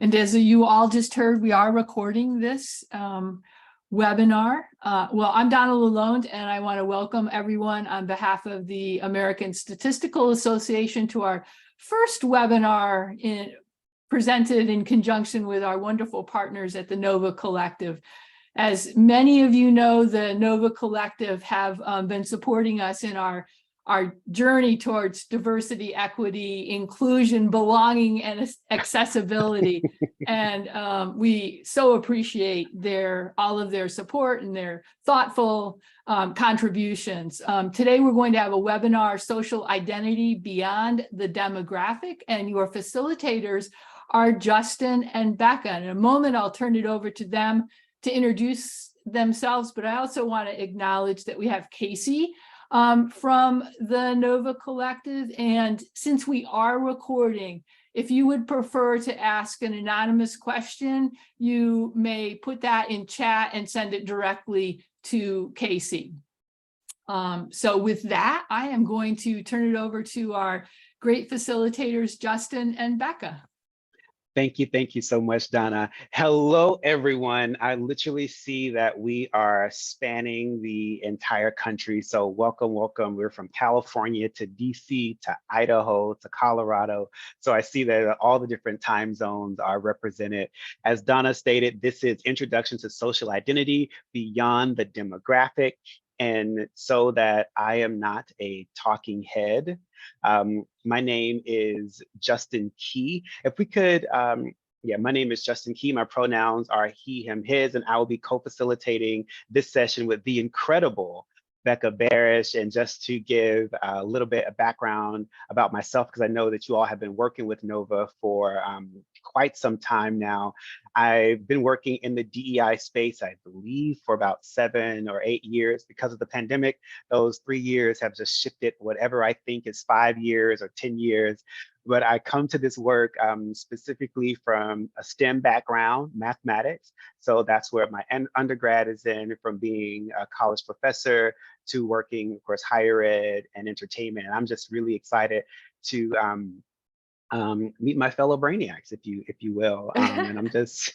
And as you all just heard, we are recording this webinar. Well, I'm Donna Lalonde, and I want to welcome everyone on behalf of the American Statistical Association to our first webinar presented in conjunction with our wonderful partners at the NOVA Collective. As many of you know, the NOVA Collective have been supporting us in our journey towards diversity, equity, inclusion, belonging, and accessibility. And we so appreciate all of their support and their thoughtful contributions. Today, we're going to have a webinar, Social Identity Beyond the Demographic, and your facilitators are Justin and Becca. In a moment, I'll turn it over to them to introduce themselves, but I also want to acknowledge that we have Casey from the NOVA Collective. And since we are recording, if you would prefer to ask an anonymous question, you may put that in chat and send it directly to Casey. So with that, I am going to turn it over to our great facilitators, Justin and Becca. Thank you so much, Donna. Hello, everyone. I literally see that we are spanning the entire country. So welcome, welcome. We're from California to DC to Idaho to Colorado. So I see that all the different time zones are represented. As Donna stated, this is Introduction to Social Identity Beyond the Demographic. And so that I am not a talking head, my name is Justin Key. If we could, my name is Justin Key. My pronouns are he, him, his, and I will be co-facilitating this session with the incredible Becca Barish. And just to give a little bit of background about myself, because I know that you all have been working with NOVA for quite some time now. I've been working in the DEI space, I believe, for about 7 or 8 years. Because of the pandemic, those 3 years have just shifted whatever I think is 5 years or 10 years. But I come to this work specifically from a STEM background, mathematics. So that's where my undergrad is in, from being a college professor to working, of course, higher ed and entertainment. And I'm just really excited to meet my fellow brainiacs, if you will. And I'm just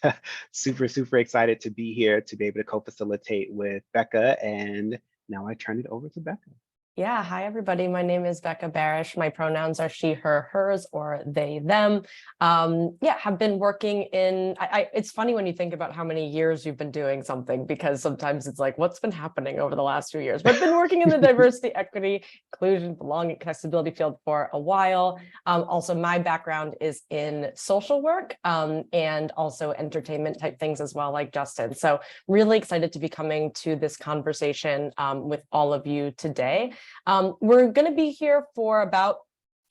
super excited to be here to be able to co-facilitate with Becca. And now I turn it over to Becca. Yeah, hi everybody. My name is Becca Barish. My pronouns are she, her, hers, or they, them. Have been working in, it's funny when you think about how many years you've been doing something, because sometimes it's like, what's been happening over the last few years? But I've been working in the diversity, equity, inclusion, belonging, accessibility field for a while. Also, my background is in social work and also entertainment type things as well, like Justin. So really excited to be coming to this conversation with all of you today. We're going to be here for about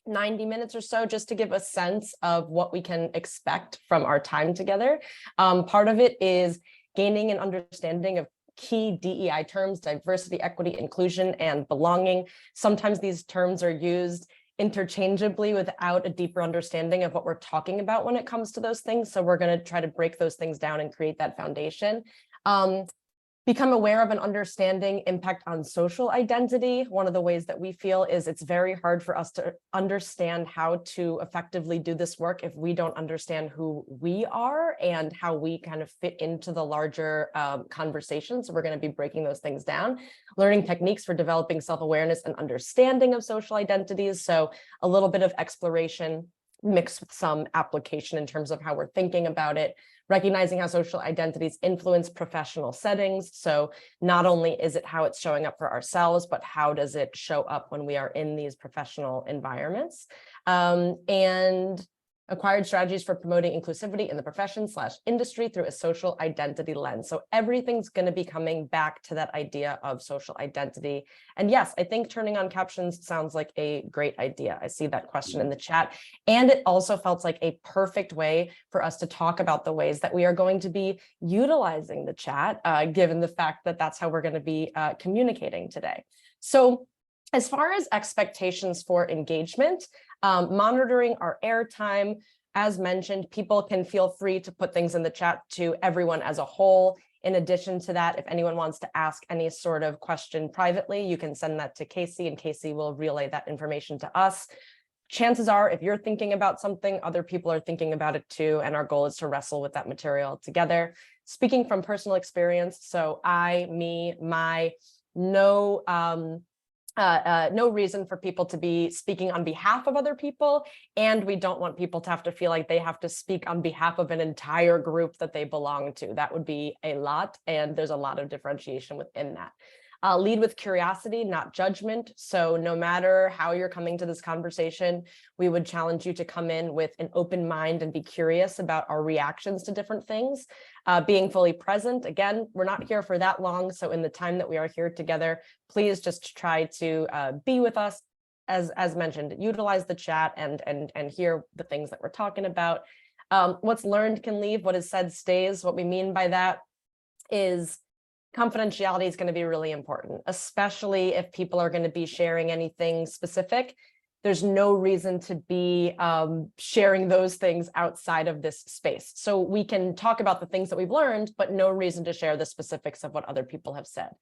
90 minutes or so, just to give a sense of what we can expect from our time together. Part of it is gaining an understanding of key DEI terms: diversity, equity, inclusion, and belonging. Sometimes these terms are used interchangeably without a deeper understanding of what we're talking about when it comes to those things. So we're going to try to break those things down and create that foundation. Become aware of and understanding impact on social identity. One of the ways that we feel is it's very hard for us to understand how to effectively do this work if we don't understand who we are and how we kind of fit into the larger conversation. So we're going to be breaking those things down. Learning techniques for developing self-awareness and understanding of social identities. So a little bit of exploration mixed with some application in terms of how we're thinking about it. Recognizing how social identities influence professional settings. So not only is it how it's showing up for ourselves, but how does it show up when we are in these professional environments? And acquired strategies for promoting inclusivity in the profession/industry through a social identity lens. So everything's going to be coming back to that idea of social identity. And yes, I think turning on captions sounds like a great idea. I see that question in the chat. And it also felt like a perfect way for us to talk about the ways that we are going to be utilizing the chat, given the fact that that's how we're going to be communicating today. So as far as expectations for engagement, monitoring our airtime, as mentioned, people can feel free to put things in the chat to everyone as a whole. In addition to that, if anyone wants to ask any sort of question privately, you can send that to Casey, and Casey will relay that information to us. chances are, if you're thinking about something, other people are thinking about it too. And our goal is to wrestle with that material together. Speaking from personal experience, so no reason for people to be speaking on behalf of other people. And we don't want people to have to feel like they have to speak on behalf of an entire group that they belong to. That would be a lot. And there's a lot of differentiation within that. Lead with curiosity, not judgment. So no matter how you're coming to this conversation, we would challenge you to come in with an open mind and be curious about our reactions to different things. Being fully present. Again, we're not here for that long. So in the time that we are here together, please just try to be with us. As mentioned, utilize the chat and hear the things that we're talking about. What's learned can leave. What is said stays. What we mean by that is confidentiality is going to be really important, especially if people are going to be sharing anything specific. There's no reason to be sharing those things outside of this space. So we can talk about the things that we've learned, but no reason to share the specifics of what other people have said.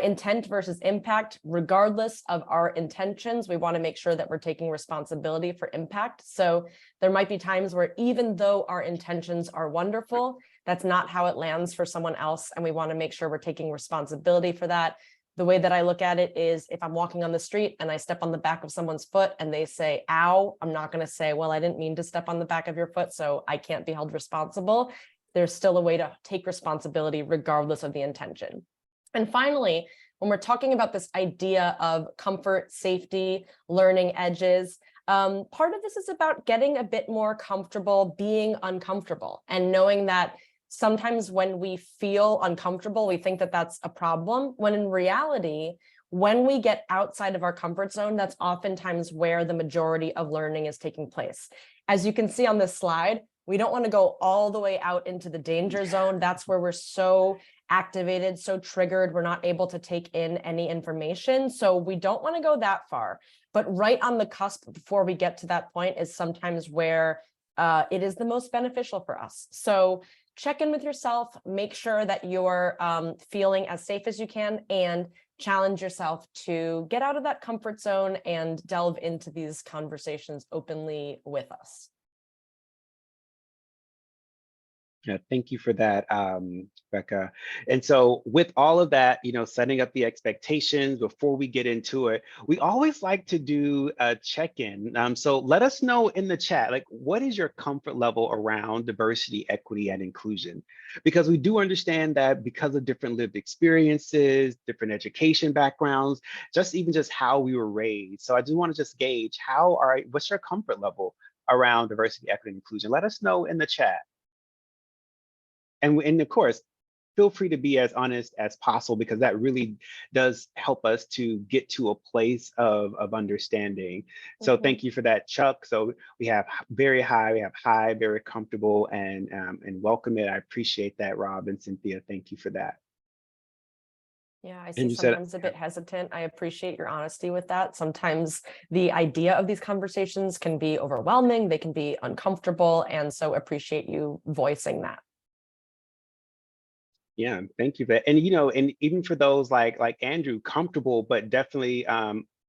Intent versus impact, regardless of our intentions, we want to make sure that we're taking responsibility for impact. So there might be times where even though our intentions are wonderful, that's not how it lands for someone else. And we want to make sure we're taking responsibility for that. The way that I look at it is if I'm walking on the street and I step on the back of someone's foot and they say, ow, I'm not going to say, well, I didn't mean to step on the back of your foot, so I can't be held responsible. There's still a way to take responsibility regardless of the intention. And finally, when we're talking about this idea of comfort, safety, learning edges, part of this is about getting a bit more comfortable being uncomfortable and knowing that sometimes when we feel uncomfortable, we think that that's a problem, when in reality, when we get outside of our comfort zone, that's oftentimes where the majority of learning is taking place. As you can see on this slide, we don't want to go all the way out into the danger zone. That's where we're so activated, so triggered, we're not able to take in any information. So we don't want to go that far. But right on the cusp before we get to that point is sometimes where it is the most beneficial for us. So check in with yourself, make sure that you're feeling as safe as you can, and challenge yourself to get out of that comfort zone and delve into these conversations openly with us. Yeah, thank you for that, Becca. And so with all of that, setting up the expectations before we get into it, we always like to do a check-in. So let us know in the chat, like, what is your comfort level around diversity, equity, and inclusion? Because we do understand that because of different lived experiences, different education backgrounds, just how we were raised. So I do want to just gauge what's your comfort level around diversity, equity, and inclusion? Let us know in the chat. And of course, feel free to be as honest as possible, because that really does help us to get to a place of understanding. So thank you for that, Chuck. So we have very high, very comfortable, and welcome it. I appreciate that, Rob and Cynthia. Thank you for that. Yeah, I see sometimes a bit hesitant. I appreciate your honesty with that. Sometimes the idea of these conversations can be overwhelming. They can be uncomfortable. And so appreciate you voicing that. Yeah, thank you for that. And and even for those like Andrew, comfortable, but definitely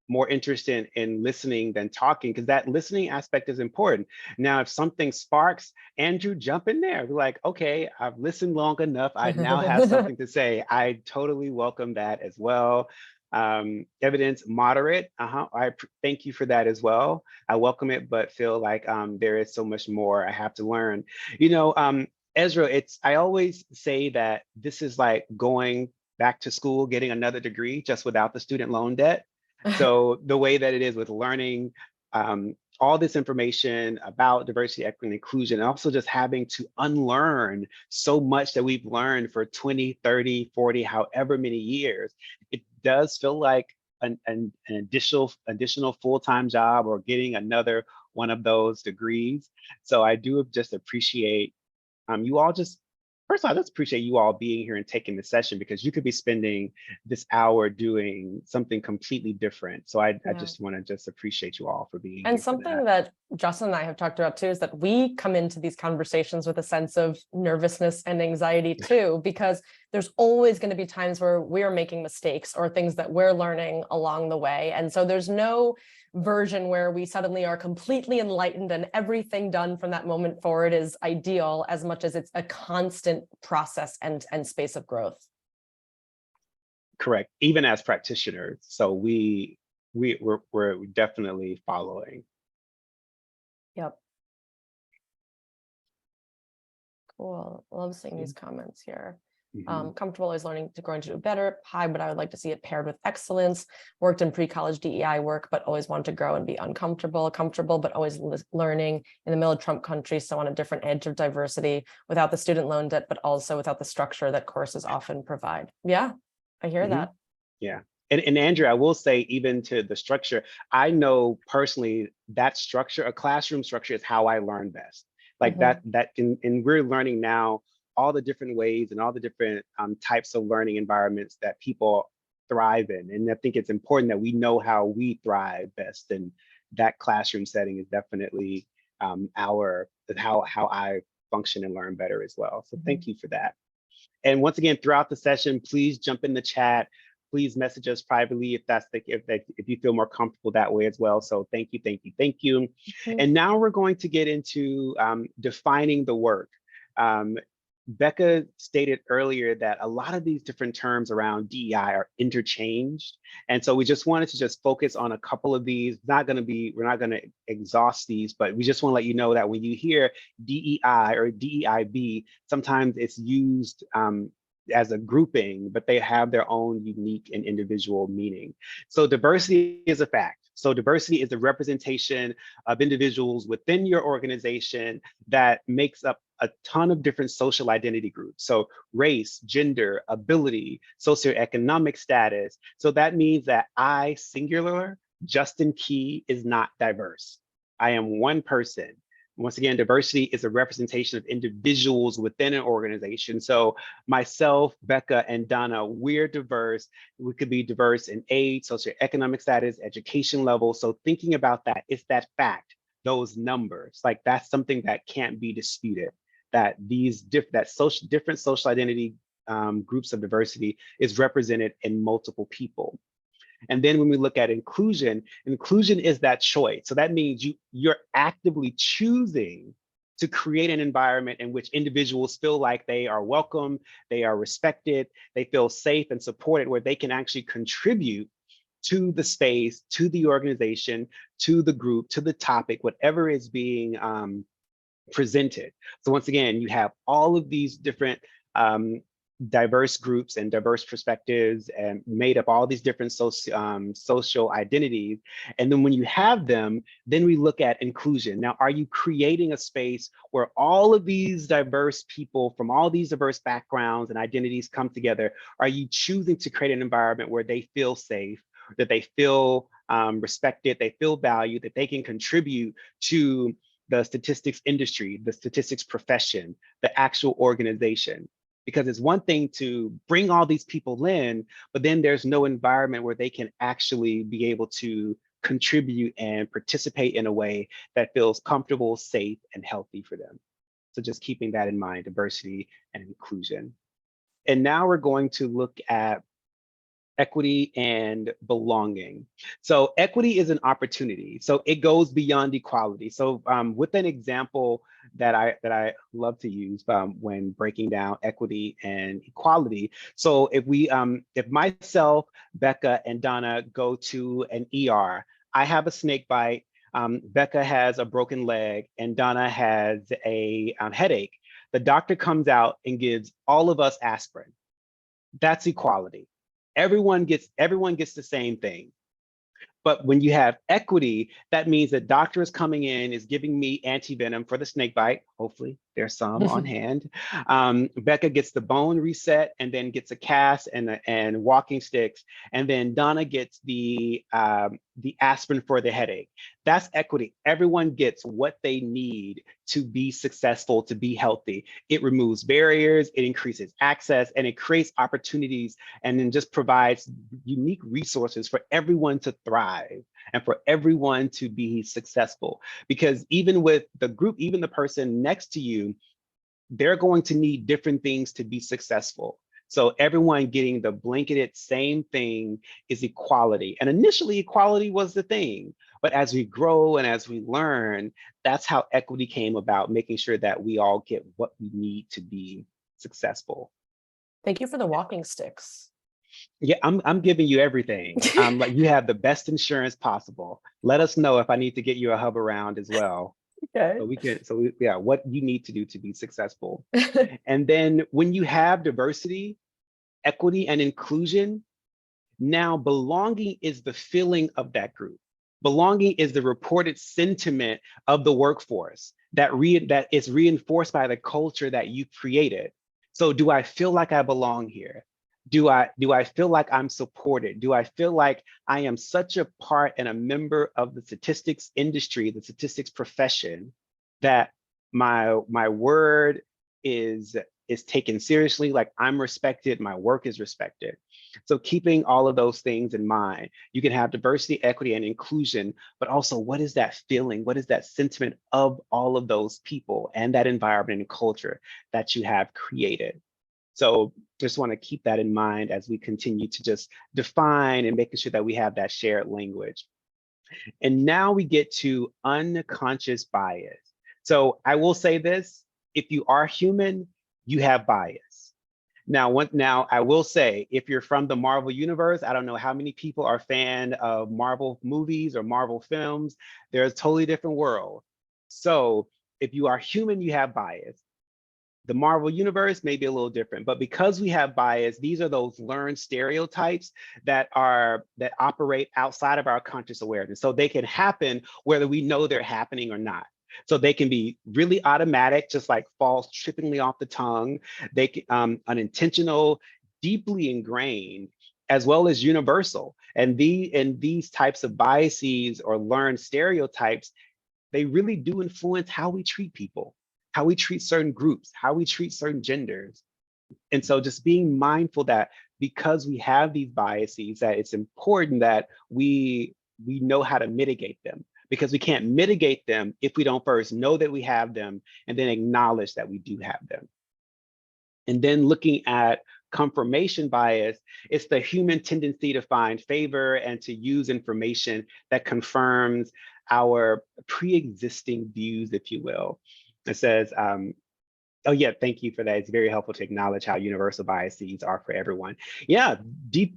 more interested in listening than talking, because that listening aspect is important. Now, if something sparks, Andrew, jump in there. Be like, okay, I've listened long enough. I now have something to say. I totally welcome that as well. Evidence moderate. I thank you for that as well. I welcome it, but feel like there is so much more I have to learn. Ezra, I always say that this is like going back to school, getting another degree, just without the student loan debt. So the way that it is with learning all this information about diversity, equity, and inclusion, and also just having to unlearn so much that we've learned for 20, 30, 40, however many years, it does feel like an additional full-time job or getting another one of those degrees. So I do just appreciate you all first of all, I just appreciate you all being here and taking the session, because you could be spending this hour doing something completely different. So I just want to appreciate you all for being here. And something that Justin and I have talked about too is that we come into these conversations with a sense of nervousness and anxiety too, because there's always going to be times where we're making mistakes or things that we're learning along the way. And so there's no version where we suddenly are completely enlightened and everything done from that moment forward is ideal, as much as it's a constant process and space of growth. Correct. Even as practitioners. So we're definitely following. Yep. Cool. Love seeing these comments here. Comfortable is learning to growing to do better. Hi, but I would like to see it paired with excellence. Worked in pre-college DEI work, but always wanted to grow and be uncomfortable. Comfortable, but always learning in the middle of Trump country. So on a different edge of diversity without the student loan debt, but also without the structure that courses often provide. Yeah, I hear that. Yeah. And Andrew, I will say, even to the structure, I know personally that structure, a classroom structure, is how I learn best. Like and we're learning now all the different ways and all the different types of learning environments that people thrive in. And I think it's important that we know how we thrive best. And that classroom setting is definitely how I function and learn better as well. So thank you for that. And once again, throughout the session, please jump in the chat. Please message us privately if you feel more comfortable that way as well. So thank you, thank you, thank you. And now we're going to get into defining the work. Becca stated earlier that a lot of these different terms around DEI are interchanged. And so we just wanted to just focus on a couple of these. We're not gonna exhaust these, but we just wanna let you know that when you hear DEI or DEIB, sometimes it's used as a grouping, but they have their own unique and individual meaning. So diversity is a fact. So diversity is the representation of individuals within your organization that makes up a ton of different social identity groups. So race, gender, ability, socioeconomic status. So that means that I, singular, Justin Key, is not diverse. I am one person. Once again, diversity is a representation of individuals within an organization. So myself, Becca, and Donna, we're diverse. We could be diverse in age, socioeconomic status, education level. So thinking about that, it's that fact, those numbers, like that's something that can't be disputed, that different social identity groups of diversity is represented in multiple people. And then when we look at inclusion, inclusion is that choice. So that means you're actively choosing to create an environment in which individuals feel like they are welcome, they are respected, they feel safe and supported, where they can actually contribute to the space, to the organization, to the group, to the topic, whatever is being presented. So once again, you have all of these different diverse groups and diverse perspectives and made up all these different social identities. And then when you have them, then we look at inclusion. Now, are you creating a space where all of these diverse people from all these diverse backgrounds and identities come together? Are you choosing to create an environment where they feel safe, that they feel respected, they feel valued, that they can contribute to the statistics industry, the statistics profession, the actual organization? Because it's one thing to bring all these people in, but then there's no environment where they can actually be able to contribute and participate in a way that feels comfortable, safe, and healthy for them. So just keeping that in mind, diversity and inclusion. And now we're going to look at equity and belonging. So equity is an opportunity. So it goes beyond equality. So with an example that I love to use when breaking down equity and equality. So if myself, Becca, and Donna go to an ER, I have a snake bite, Becca has a broken leg, and Donna has a headache. The doctor comes out and gives all of us aspirin. That's equality. Everyone gets the same thing. But when you have equity, that means the doctor is coming in, is giving me antivenom for the snake bite. Hopefully there's some on hand. Becca gets the bone reset and then gets a cast and walking sticks. And then Donna gets the aspirin for the headache. That's equity. Everyone gets what they need to be successful, to be healthy. It removes barriers, it increases access, and it creates opportunities, and then just provides unique resources for everyone to thrive and for everyone to be successful. Because even with the group, even the person next to you, they're going to need different things to be successful. So everyone getting the blanketed same thing is equality. And initially equality was the thing, but as we grow and as we learn, that's how equity came about, making sure that we all get what we need to be successful. Thank you for the walking sticks. Yeah, I'm giving you everything. Like you have the best insurance possible. Let us know if I need to get you a hub around as well. Okay. Yeah, what you need to do to be successful. And then when you have diversity, equity, and inclusion, now belonging is the feeling of that group. Belonging is the reported sentiment of the workforce that is reinforced by the culture that you created. So do I feel like I belong here? Do I feel like I'm supported? Do I feel like I am such a part and a member of the statistics industry, the statistics profession, that my word is taken seriously, like I'm respected, my work is respected. So keeping all of those things in mind, you can have diversity, equity, and inclusion, but also what is that feeling? What is that sentiment of all of those people and that environment and culture that you have created? So just want to keep that in mind as we continue to just define and making sure that we have that shared language. And now we get to unconscious bias. So I will say this, if you are human, you have bias. Now I will say, if you're from the Marvel universe, I don't know how many people are a fan of Marvel movies or Marvel films. They're a totally different world. So if you are human, you have bias. The Marvel universe may be a little different, but because we have bias, these are those learned stereotypes that operate outside of our conscious awareness. So they can happen whether we know they're happening or not. So they can be really automatic, just like falls trippingly off the tongue. They can unintentional, deeply ingrained, as well as universal. And these types of biases or learned stereotypes, they really do influence how we treat people, how we treat certain groups, how we treat certain genders. And so just being mindful that because we have these biases, that it's important that we know how to mitigate them, because we can't mitigate them if we don't first know that we have them and then acknowledge that we do have them. And then looking at confirmation bias, it's the human tendency to find favor and to use information that confirms our pre-existing views, if you will. It says, oh yeah, thank you for that. It's very helpful to acknowledge how universal biases are for everyone. Yeah,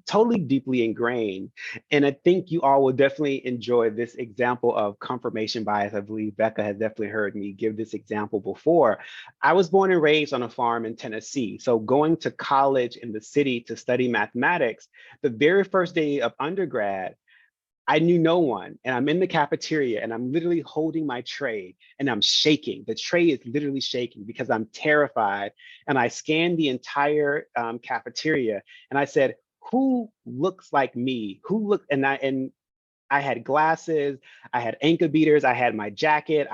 totally deeply ingrained. And I think you all will definitely enjoy this example of confirmation bias. I believe Becca has definitely heard me give this example before. I was born and raised on a farm in Tennessee. So going to college in the city to study mathematics, the very first day of undergrad, I knew no one, and I'm in the cafeteria and I'm literally holding my tray and I'm shaking. The tray is literally shaking because I'm terrified. And I scanned the entire cafeteria and I said, who looks like me? And I had glasses, I had ankle beaters, I had my jacket,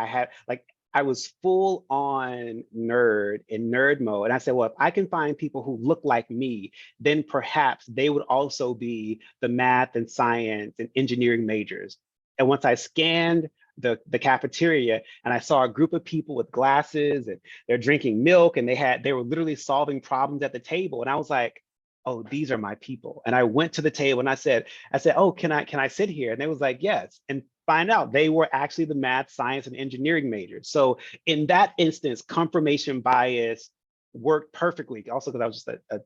I was full on nerd in nerd mode. And I said, well, if I can find people who look like me, then perhaps they would also be the math and science and engineering majors. And once I scanned the cafeteria and I saw a group of people with glasses and they're drinking milk and they were literally solving problems at the table. And I was like, oh, these are my people. And I went to the table and I said, oh, can I sit here? And they was like, yes. And find out they were actually the math, science, and engineering majors. So in that instance, confirmation bias worked perfectly. Also, because I was just a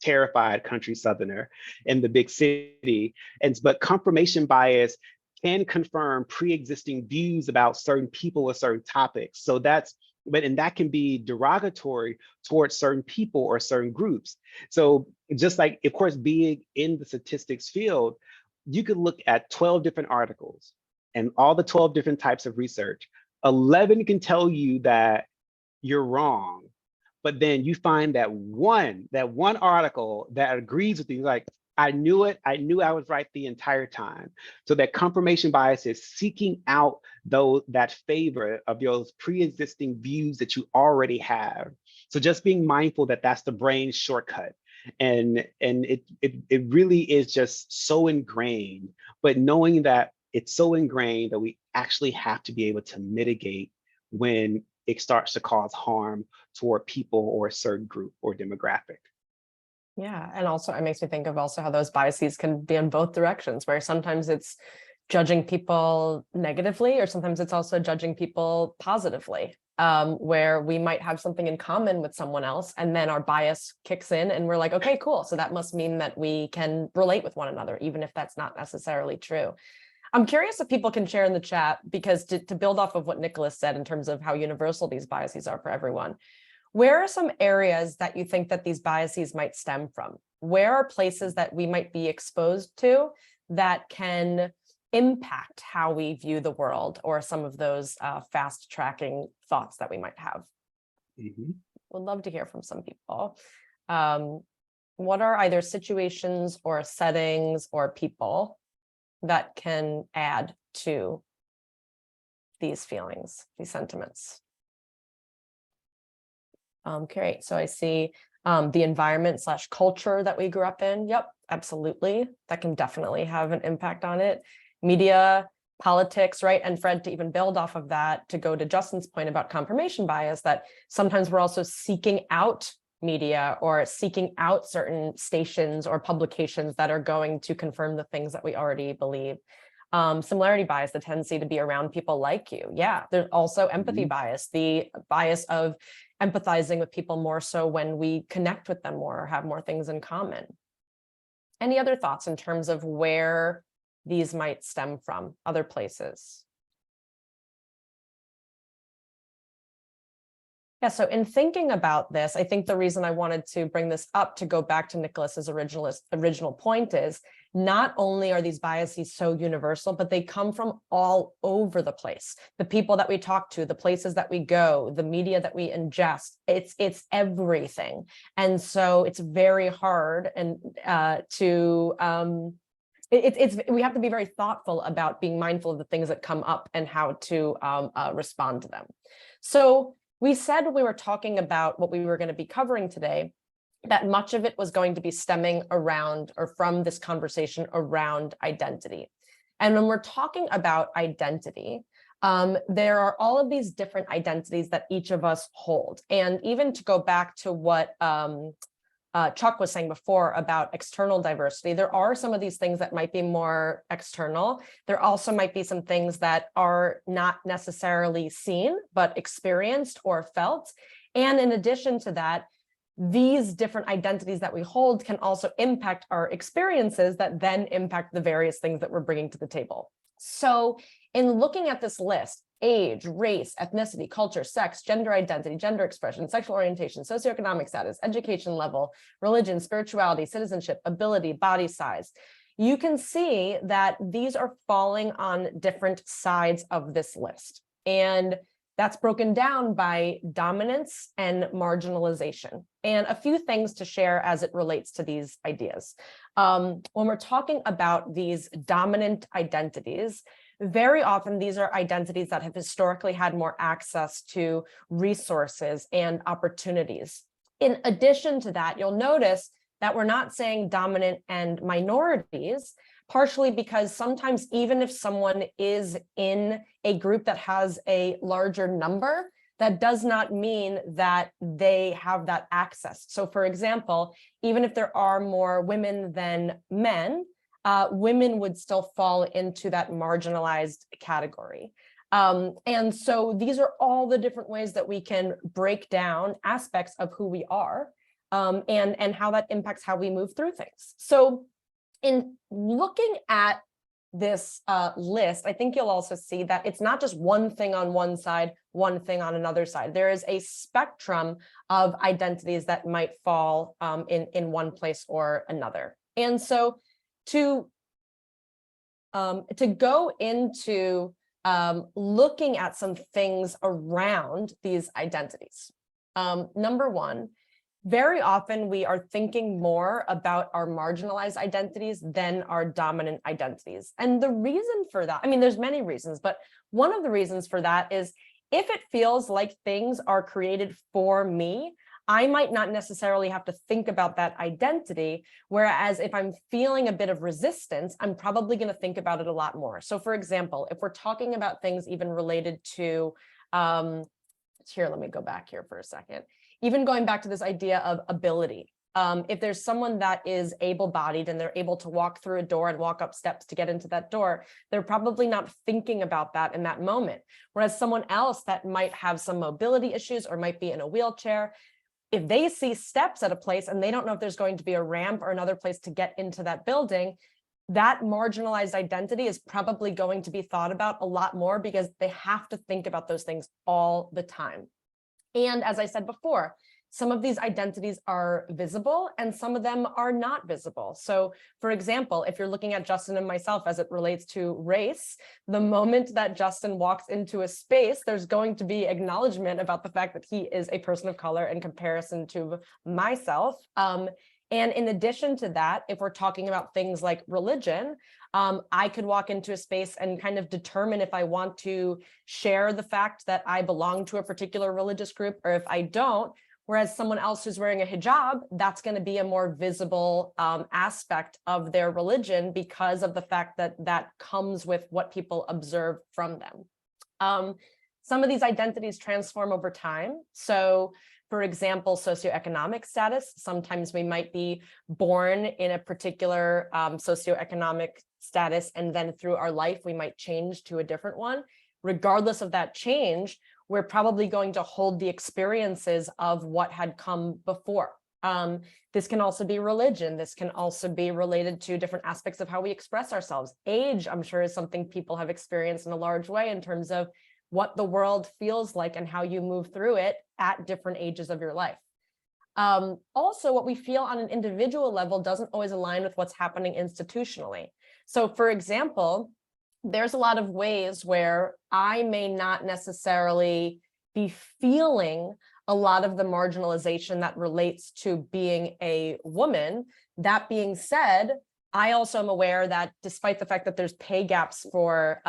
terrified country Southerner in the big city. But confirmation bias can confirm pre-existing views about certain people or certain topics. So that can be derogatory towards certain people or certain groups. So just like, of course, being in the statistics field, you could look at 12 different articles and all the 12 different types of research. 11 can tell you that you're wrong, but then you find that one article that agrees with you, like, I knew it, I knew I was right the entire time. So that confirmation bias is seeking out that favor of those pre-existing views that you already have. So just being mindful that that's the brain's shortcut. And it really is just so ingrained, but knowing that it's so ingrained that we actually have to be able to mitigate when it starts to cause harm toward people or a certain group or demographic. Yeah, and also it makes me think of also how those biases can be in both directions, where sometimes it's judging people negatively, or sometimes it's also judging people positively, where we might have something in common with someone else, and then our bias kicks in and we're like, okay, cool. So that must mean that we can relate with one another, even if that's not necessarily true. I'm curious if people can share in the chat, because to build off of what Nicholas said in terms of how universal these biases are for everyone, where are some areas that you think that these biases might stem from? Where are places that we might be exposed to that can impact how we view the world, or some of those fast tracking thoughts that we might have? Would love to hear from some people. What are either situations or settings or people that can add to these feelings, these sentiments? Great. So I see the environment / culture that we grew up in. Yep, absolutely. That can definitely have an impact on it. Media, politics, right? And Fred, to even build off of that, to go to Justin's point about confirmation bias, that sometimes we're also seeking out media or seeking out certain stations or publications that are going to confirm the things that we already believe. Similarity bias, the tendency to be around people like you. Yeah, there's also empathy bias, the bias of empathizing with people more so when we connect with them more or have more things in common. Any other thoughts in terms of where these might stem from, other places? Yeah, so in thinking about this, I think the reason I wanted to bring this up, to go back to Nicholas's original point, is not only are these biases so universal, but they come from all over the place. The people that we talk to, the places that we go, the media that we ingest, it's everything. And so it's very hard and we have to be very thoughtful about being mindful of the things that come up and how to respond to them. So we said we were talking about what we were going to be covering today, that much of it was going to be stemming around or from this conversation around identity. And when we're talking about identity, there are all of these different identities that each of us hold. And even to go back to what Chuck was saying before about external diversity, there are some of these things that might be more external. There also might be some things that are not necessarily seen, but experienced or felt. And in addition to that, these different identities that we hold can also impact our experiences that then impact the various things that we're bringing to the table. So in looking at this list, age, race, ethnicity, culture, sex, gender identity, gender expression, sexual orientation, socioeconomic status, education level, religion, spirituality, citizenship, ability, body size, you can see that these are falling on different sides of this list. And that's broken down by dominance and marginalization. And a few things to share as it relates to these ideas. When we're talking about these dominant identities, very often these are identities that have historically had more access to resources and opportunities. In addition to that, you'll notice that we're not saying dominant and minorities, partially because sometimes even if someone is in a group that has a larger number, that does not mean that they have that access. So for example, even if there are more women than men, women would still fall into that marginalized category. And so these are all the different ways that we can break down aspects of who we are, and how that impacts how we move through things. So in looking at this list, I think you'll also see that it's not just one thing on one side, one thing on another side. There is a spectrum of identities that might fall in one place or another. And so to go into looking at some things around these identities. Number one, very often we are thinking more about our marginalized identities than our dominant identities. And the reason for that, I mean, there's many reasons, but one of the reasons for that is if it feels like things are created for me, I might not necessarily have to think about that identity. Whereas if I'm feeling a bit of resistance, I'm probably going to think about it a lot more. So for example, if we're talking about things even related to, here, let me go back here for a second. Even going back to this idea of ability. If there's someone that is able-bodied and they're able to walk through a door and walk up steps to get into that door, they're probably not thinking about that in that moment. Whereas someone else that might have some mobility issues or might be in a wheelchair, if they see steps at a place and they don't know if there's going to be a ramp or another place to get into that building, that marginalized identity is probably going to be thought about a lot more because they have to think about those things all the time. And as I said before, some of these identities are visible and some of them are not visible. So for example, if you're looking at Justin and myself as it relates to race, the moment that Justin walks into a space, there's going to be acknowledgement about the fact that he is a person of color in comparison to myself. And in addition to that, if we're talking about things like religion, I could walk into a space and kind of determine if I want to share the fact that I belong to a particular religious group or if I don't. Whereas someone else who's wearing a hijab, that's going to be a more visible aspect of their religion because of the fact that that comes with what people observe from them. Some of these identities transform over time. So for example, socioeconomic status, sometimes we might be born in a particular socioeconomic status, and then through our life, we might change to a different one. Regardless of that change, we're probably going to hold the experiences of what had come before. This can also be religion. This can also be related to different aspects of how we express ourselves. Age, I'm sure, is something people have experienced in a large way in terms of what the world feels like and how you move through it at different ages of your life. Also, what we feel on an individual level doesn't always align with what's happening institutionally. So for example, there's a lot of ways where I may not necessarily be feeling a lot of the marginalization that relates to being a woman. That being said, I also am aware that despite the fact that there's pay gaps for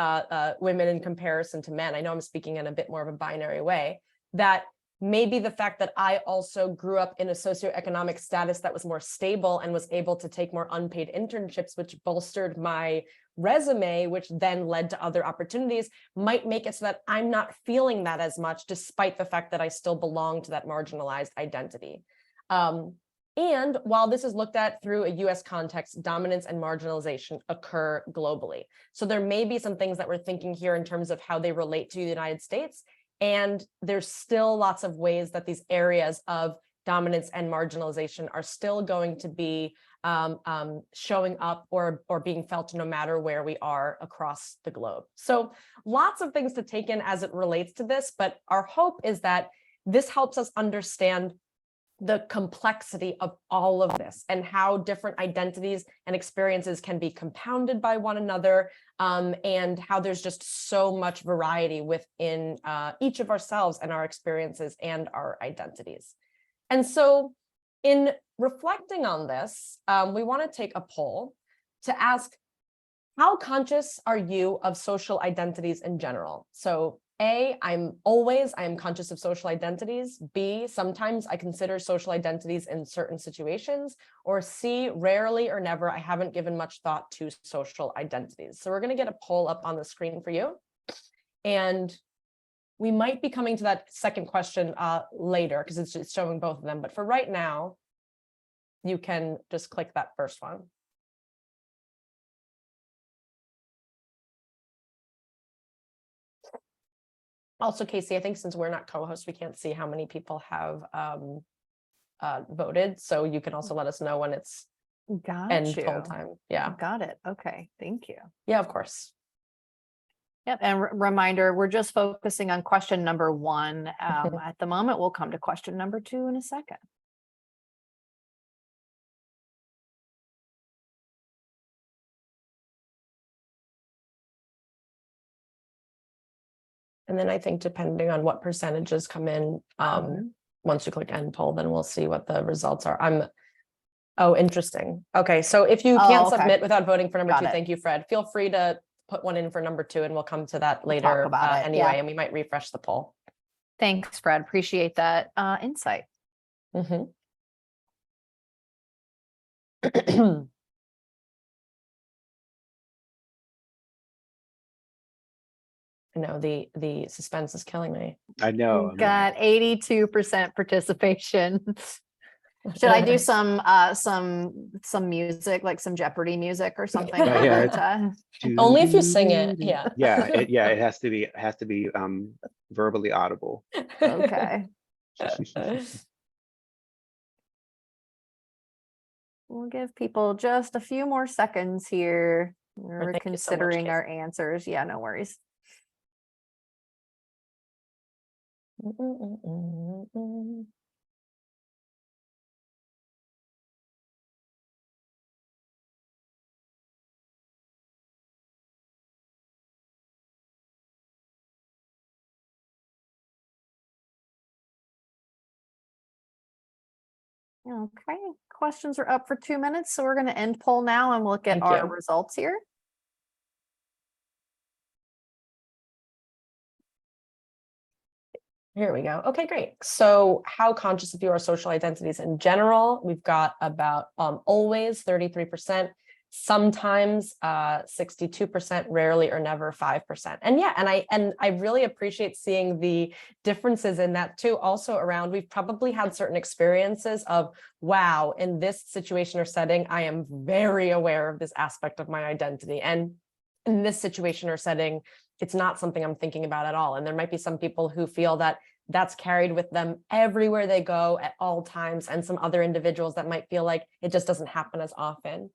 women in comparison to men, I know I'm speaking in a bit more of a binary way, that maybe the fact that I also grew up in a socioeconomic status that was more stable and was able to take more unpaid internships, which bolstered my resume, which then led to other opportunities, might make it so that I'm not feeling that as much, despite the fact that I still belong to that marginalized identity. And while this is looked at through a US context, dominance and marginalization occur globally. So there may be some things that we're thinking here in terms of how they relate to the United States. And there's still lots of ways that these areas of dominance and marginalization are still going to be showing up or being felt no matter where we are across the globe. So lots of things to take in as it relates to this, but our hope is that this helps us understand the complexity of all of this and how different identities and experiences can be compounded by one another, and how there's just so much variety within each of ourselves and our experiences and our identities. And so in reflecting on this, we want to take a poll to ask, how conscious are you of social identities in general? So A, I am conscious of social identities. B, sometimes I consider social identities in certain situations. Or C, rarely or never, I haven't given much thought to social identities. So we're going to get a poll up on the screen for you. And we might be coming to that second question later because it's showing both of them. But for right now, you can just click that first one. Also, Casey, I think since we're not co-hosts, we can't see how many people have voted. So you can also let us know when it's end poll time. Yeah. Got it. Okay. Thank you. Yeah, of course. Yep. And reminder, we're just focusing on question number 1 at the moment. We'll come to question number 2 in a second. And then I think depending on what percentages come in, once you click end poll, then we'll see what the results are. Oh, interesting. Okay, so if you can't submit without voting for number 2, thank you, Fred. Feel free to put one in for number 2 and we'll come to that later anyway, and we might refresh the poll. Thanks, Fred. Appreciate that insight. No, the suspense is killing me. I know. Got 82% participation. Should I do some music, like some Jeopardy music or something? Yeah, yeah, over to- Only if you sing it, yeah. Yeah, it has to be verbally audible. Okay. We'll give people just a few more seconds here. We're thank you so much, considering Casey. our answers. Yeah, no worries. Okay, questions are up for 2 minutes, so we're going to end poll now and look at Thank our you. results here. Here we go. Okay, great. So how conscious of your social identities in general? We've got about always 33%, sometimes 62%, rarely or never 5%. And yeah, and I really appreciate seeing the differences in that too. Also around, we've probably had certain experiences of, wow, in this situation or setting, I am very aware of this aspect of my identity. And in this situation or setting, it's not something I'm thinking about at all. And there might be some people who feel that that's carried with them everywhere they go at all times, and some other individuals that might feel like it just doesn't happen as often.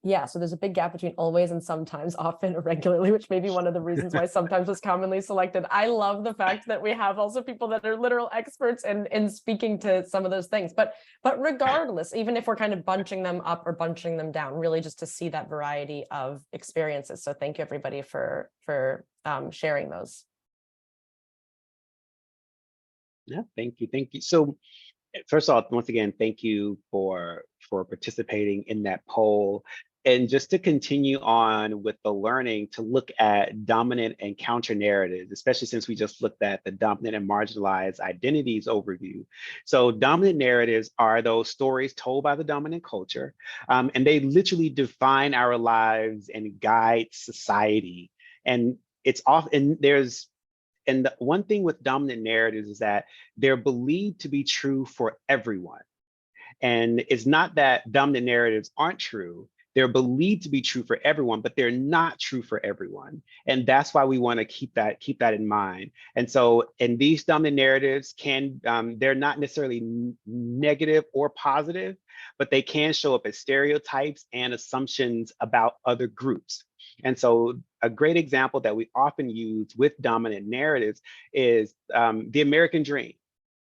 Yeah, so there's a big gap between always and sometimes, often, or regularly, which may be one of the reasons why sometimes was commonly selected. I love the fact that we have also people that are literal experts in speaking to some of those things. But regardless, even if we're kind of bunching them up or bunching them down, really just to see that variety of experiences. So thank you everybody for sharing those. Yeah, thank you. Thank you. So first of all, once again, thank you for participating in that poll. And just to continue on with the learning to look at dominant and counter narratives, especially since we just looked at the dominant and marginalized identities overview. So dominant narratives are those stories told by the dominant culture, and they literally define our lives and guide society. And it's often and the one thing with dominant narratives is that they're believed to be true for everyone. And it's not that dominant narratives aren't true. They're believed to be true for everyone, but they're not true for everyone. And that's why we want to keep that in mind. And so in these dominant narratives they're not necessarily negative or positive, but they can show up as stereotypes and assumptions about other groups. And so a great example that we often use with dominant narratives is the American dream.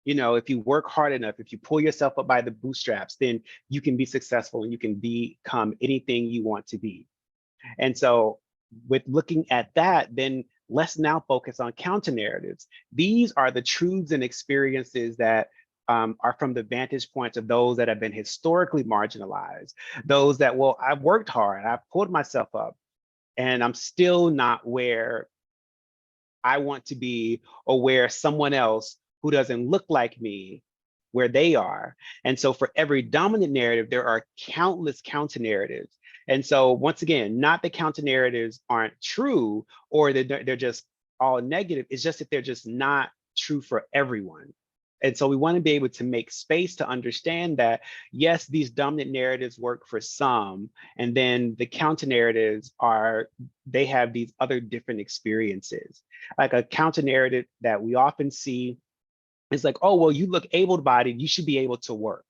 You know, if you work hard enough, if you pull yourself up by the bootstraps, then you can be successful and you can become anything you want to be. And so with looking at that, then let's now focus on counter narratives. These are the truths and experiences that are from the vantage points of those that have been historically marginalized, those that, well, I've worked hard, I've pulled myself up, and I'm still not where I want to be, or where someone else who doesn't look like me, where they are. And so for every dominant narrative, there are countless counter narratives. And so once again, not that counter narratives aren't true or that they're just all negative, it's just that they're just not true for everyone. And so we want to be able to make space to understand that, yes, these dominant narratives work for some, and then the counter narratives they have these other different experiences. Like a counter narrative that we often see is like, oh, well, you look able-bodied, you should be able to work.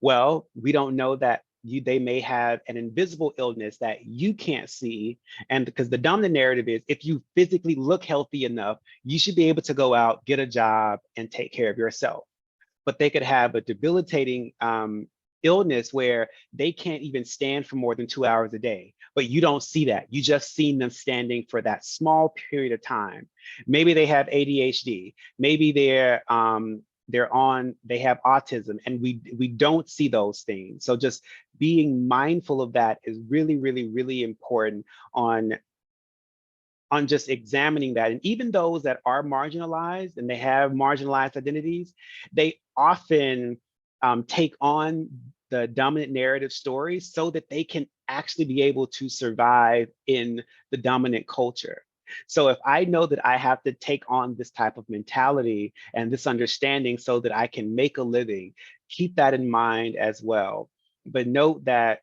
Well, we don't know that they may have an invisible illness that you can't see. And because the dominant narrative is, if you physically look healthy enough, you should be able to go out, get a job, and take care of yourself. But they could have a debilitating illness where they can't even stand for more than 2 hours a day. But you don't see that. You just seen them standing for that small period of time. Maybe they have ADHD. Maybe they have autism, and we don't see those things. So just being mindful of that is really, really, really important on just examining that. And even those that are marginalized and they have marginalized identities, they often take on the dominant narrative stories so that they can actually be able to survive in the dominant culture. So if I know that I have to take on this type of mentality and this understanding so that I can make a living, keep that in mind as well. But note that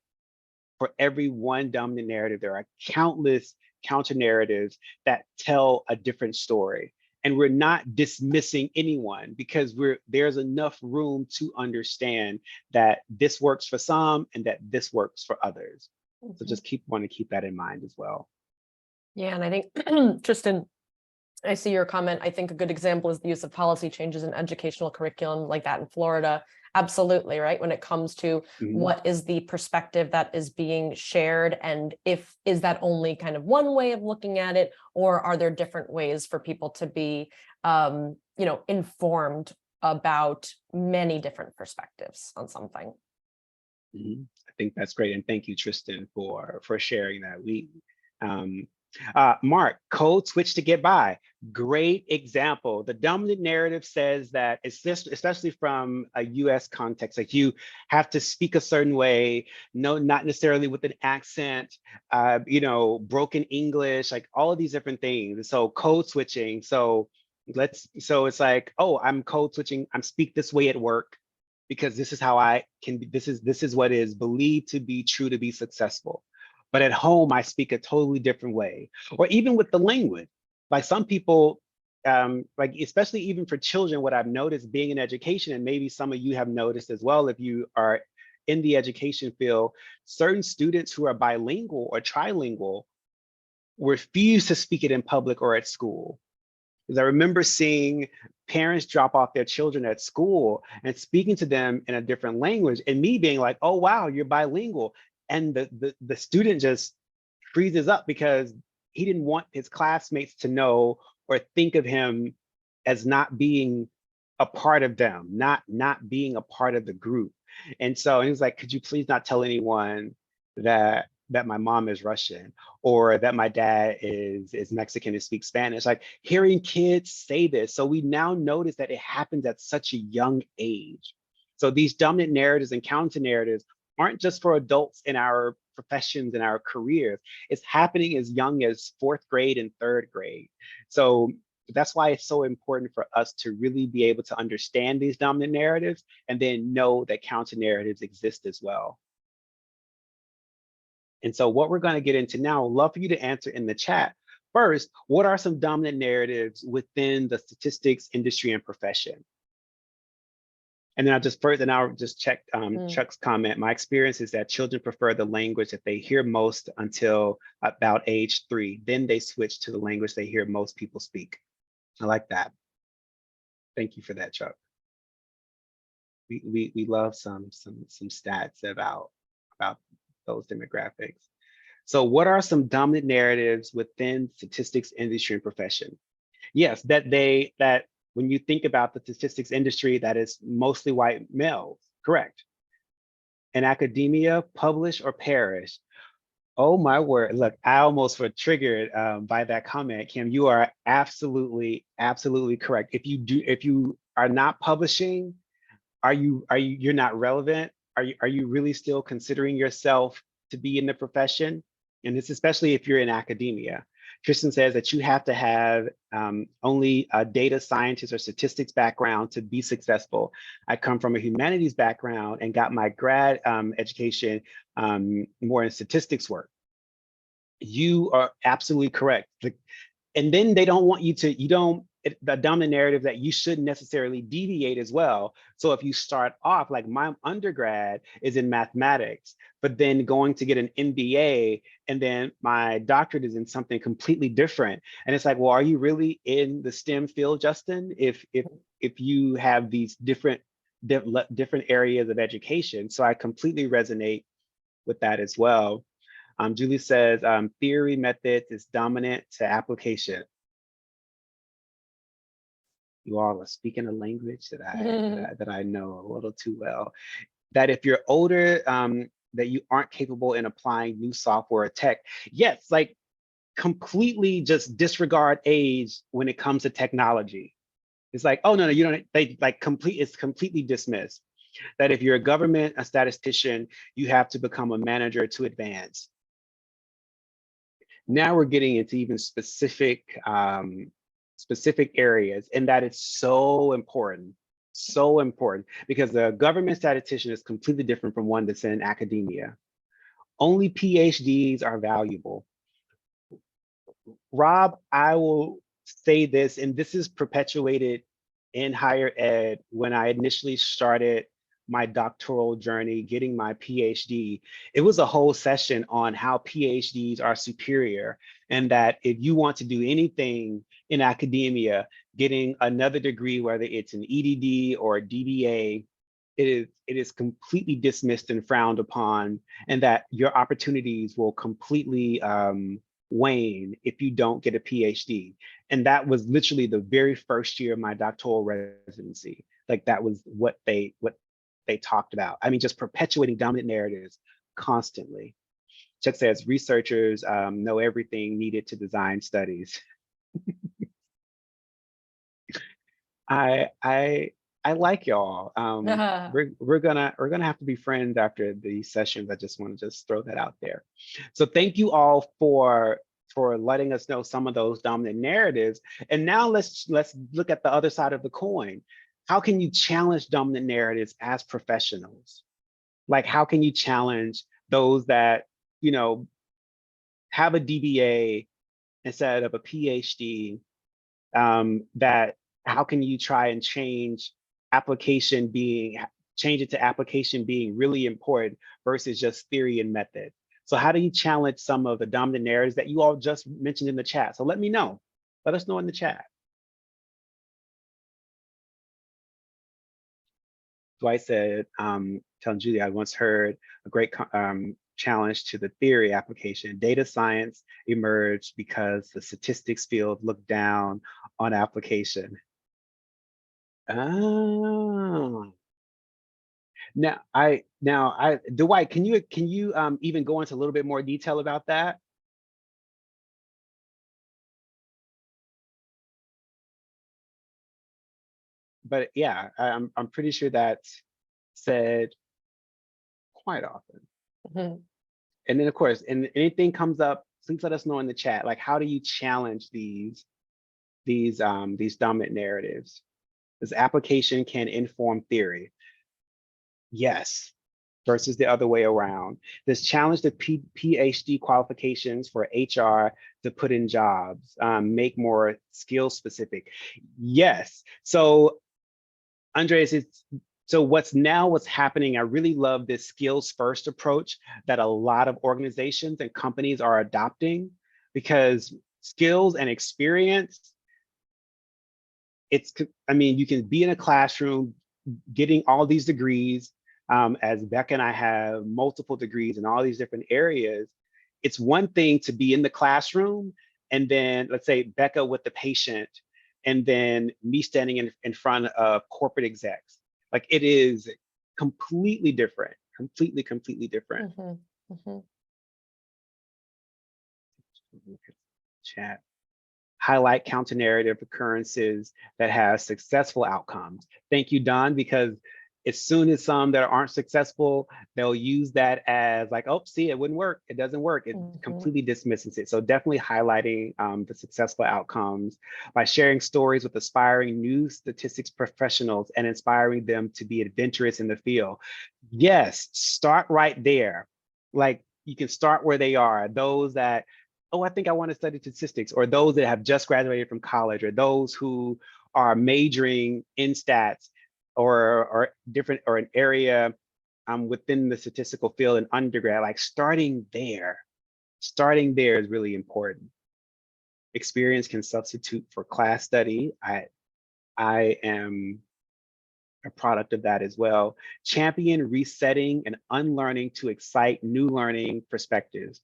for every one dominant narrative, there are countless counter narratives that tell a different story. And we're not dismissing anyone because there's enough room to understand that this works for some and that this works for others. So just want to keep that in mind as well. Yeah, and I think, Tristan, I see your comment. I think a good example is the use of policy changes in educational curriculum like that in Florida. Absolutely, right? When it comes to what is the perspective that is being shared, and is that only kind of one way of looking at it, or are there different ways for people to be, informed about many different perspectives on something? I think that's great, and thank you, Tristan, for sharing that. Mark, code switch to get by. Great example. The dominant narrative says that it's just, especially from a US context, like you have to speak a certain way, no, not necessarily with an accent, broken English, like all of these different things. So code switching. So it's like, oh, I'm code switching. I'm speak this way at work because this is how I can be, this is what is believed to be true to be successful. But at home, I speak a totally different way. Or even with the language, like some people, like especially even for children, what I've noticed being in education, and maybe some of you have noticed as well, if you are in the education field, certain students who are bilingual or trilingual refuse to speak it in public or at school. Because I remember seeing parents drop off their children at school and speaking to them in a different language, and me being like, oh, wow, you're bilingual. And the student just freezes up because he didn't want his classmates to know or think of him as not being a part of them, not being a part of the group. And so he was like, could you please not tell anyone that my mom is Russian or that my dad is Mexican and speaks Spanish. Like hearing kids say this. So we now notice that it happens at such a young age. So these dominant narratives and counter narratives aren't just for adults in our professions and our careers. It's happening as young as 4th grade and 3rd grade. So that's why it's so important for us to really be able to understand these dominant narratives and then know that counter narratives exist as well. And so what we're going to get into now, I'd love for you to answer in the chat. First, what are some dominant narratives within the statistics industry and profession? And then I'll just check Chuck's comment. My experience is that children prefer the language that they hear most until about age 3. Then they switch to the language they hear most people speak. I like that. Thank you for that, Chuck. We love some stats about those demographics. So what are some dominant narratives within statistics industry and profession? Yes, that when you think about the statistics industry, that is mostly white males, correct? In academia, publish or perish. Oh my word, look, I almost were triggered by that comment, Kim. You are absolutely correct. If you are not publishing, you're not relevant? Are you really still considering yourself to be in the profession? And it's especially if you're in academia. Tristan says that you have to have only a data scientist or statistics background to be successful. I come from a humanities background and got my grad education more in statistics work. You are absolutely correct. And then they don't want you to, the dominant narrative that you shouldn't necessarily deviate as well. So if you start off, like my undergrad is in mathematics, but then going to get an MBA and then my doctorate is in something completely different. And it's like, well, are you really in the STEM field, Justin? If you have these different areas of education. So I completely resonate with that as well. Julie says, theory methods is dominant to application. You all are speaking a language that I know a little too well. That if you're older, that you aren't capable in applying new software or tech. Yes, like completely just disregard age when it comes to technology. It's like, oh no, you don't. It's completely dismissed. That if you're a government, a statistician, you have to become a manager to advance. Now we're getting into even specific areas, and that is so important because the government statistician is completely different from one that's in academia. Only PhDs are valuable. Rob, I will say this, and this is perpetuated in higher ed. When I initially started my doctoral journey, getting my PhD, it was a whole session on how PhDs are superior, and that if you want to do anything in academia, getting another degree, whether it's an EDD or a DBA, it is completely dismissed and frowned upon, and that your opportunities will completely wane if you don't get a PhD. And that was literally the very first year of my doctoral residency. Like that was what they talked about. I mean, just perpetuating dominant narratives constantly. Chuck says researchers know everything needed to design studies. I like y'all. We're gonna have to be friends after these sessions. I just want to just throw that out there. So thank you all for letting us know some of those dominant narratives. And now let's look at the other side of the coin. How can you challenge dominant narratives as professionals? Like, how can you challenge those that, you know, have a DBA instead of a PhD? That how can you try and change it to application being really important versus just theory and method? So how do you challenge some of the dominant narratives that you all just mentioned in the chat? So let me know. Let us know in the chat. Dwight said, telling Julie, I once heard a great challenge to the theory application. Data science emerged because the statistics field looked down on application. Oh. Dwight, can you even go into a little bit more detail about that? But yeah, I'm pretty sure that's said quite often. Mhm. And then of course, and anything comes up, please let us know in the chat. Like, how do you challenge these dominant narratives? This application can inform theory. Yes, versus the other way around. This challenge the PhD qualifications for HR to put in jobs, make more skill specific. Yes. So Andres, what's happening, I really love this skills first approach that a lot of organizations and companies are adopting, because skills and experience, I mean, you can be in a classroom getting all these degrees, as Becca and I have multiple degrees in all these different areas. It's one thing to be in the classroom, and then let's say Becca with the patient, and then me standing in front of corporate execs. Like, it is completely different, completely different. Chat. Highlight counter narrative occurrences that have successful outcomes. Thank you, Don, because as soon as some that aren't successful, they'll use that as like, oh, see, it wouldn't work. It doesn't work. It completely dismisses it. So definitely highlighting the successful outcomes by sharing stories with aspiring new statistics professionals and inspiring them to be adventurous in the field. Yes, start right there. Like, you can start where they are. Those that, oh, I think I want to study statistics, or those that have just graduated from college, or those who are majoring in stats or an area within the statistical field in undergrad. Like, starting there is really important. Experience can substitute for class study. I am a product of that as well. Champion resetting and unlearning to excite new learning perspectives.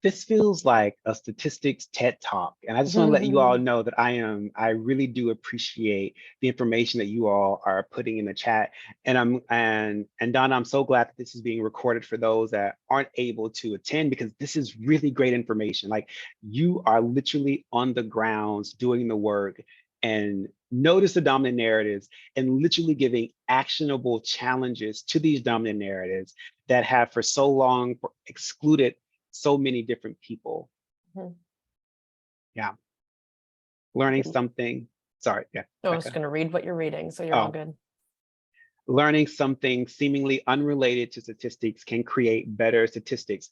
This feels like a statistics TED Talk. And I just want to let you all know that I really do appreciate the information that you all are putting in the chat. And Donna, I'm so glad that this is being recorded for those that aren't able to attend, because this is really great information. Like, you are literally on the grounds doing the work, and notice the dominant narratives and literally giving actionable challenges to these dominant narratives. that have for so long excluded so many different people. Mhm. Yeah. Learning Mhm. something. Sorry. Yeah. No, I was Becca. going to read what you're reading, so you're all Oh, good. learning something seemingly unrelated to statistics can create better statistics.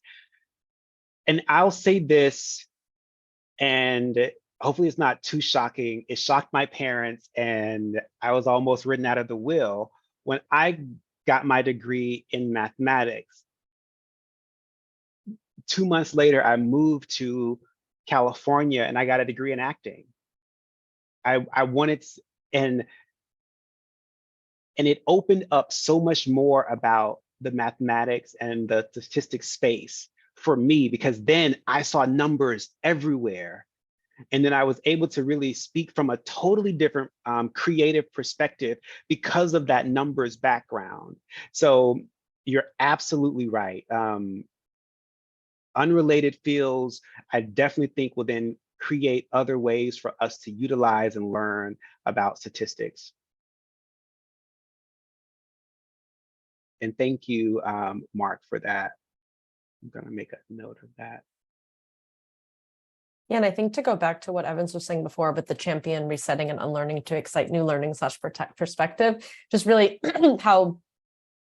And I'll say this, and hopefully it's not too shocking. It shocked my parents, and I was almost written out of the will when I got my degree in mathematics. 2 months later, I moved to California and I got a degree in acting. I wanted, and it opened up so much more about the mathematics and the statistics space for me, because then I saw numbers everywhere. And then I was able to really speak from a totally different creative perspective because of that numbers background. So you're absolutely right. Unrelated fields, I definitely think will then create other ways for us to utilize and learn about statistics. And thank you, Mark, for that. I'm going to make a note of that. Yeah, and I think to go back to what Evans was saying before, but the champion resetting and unlearning to excite new learning / perspective, just really how,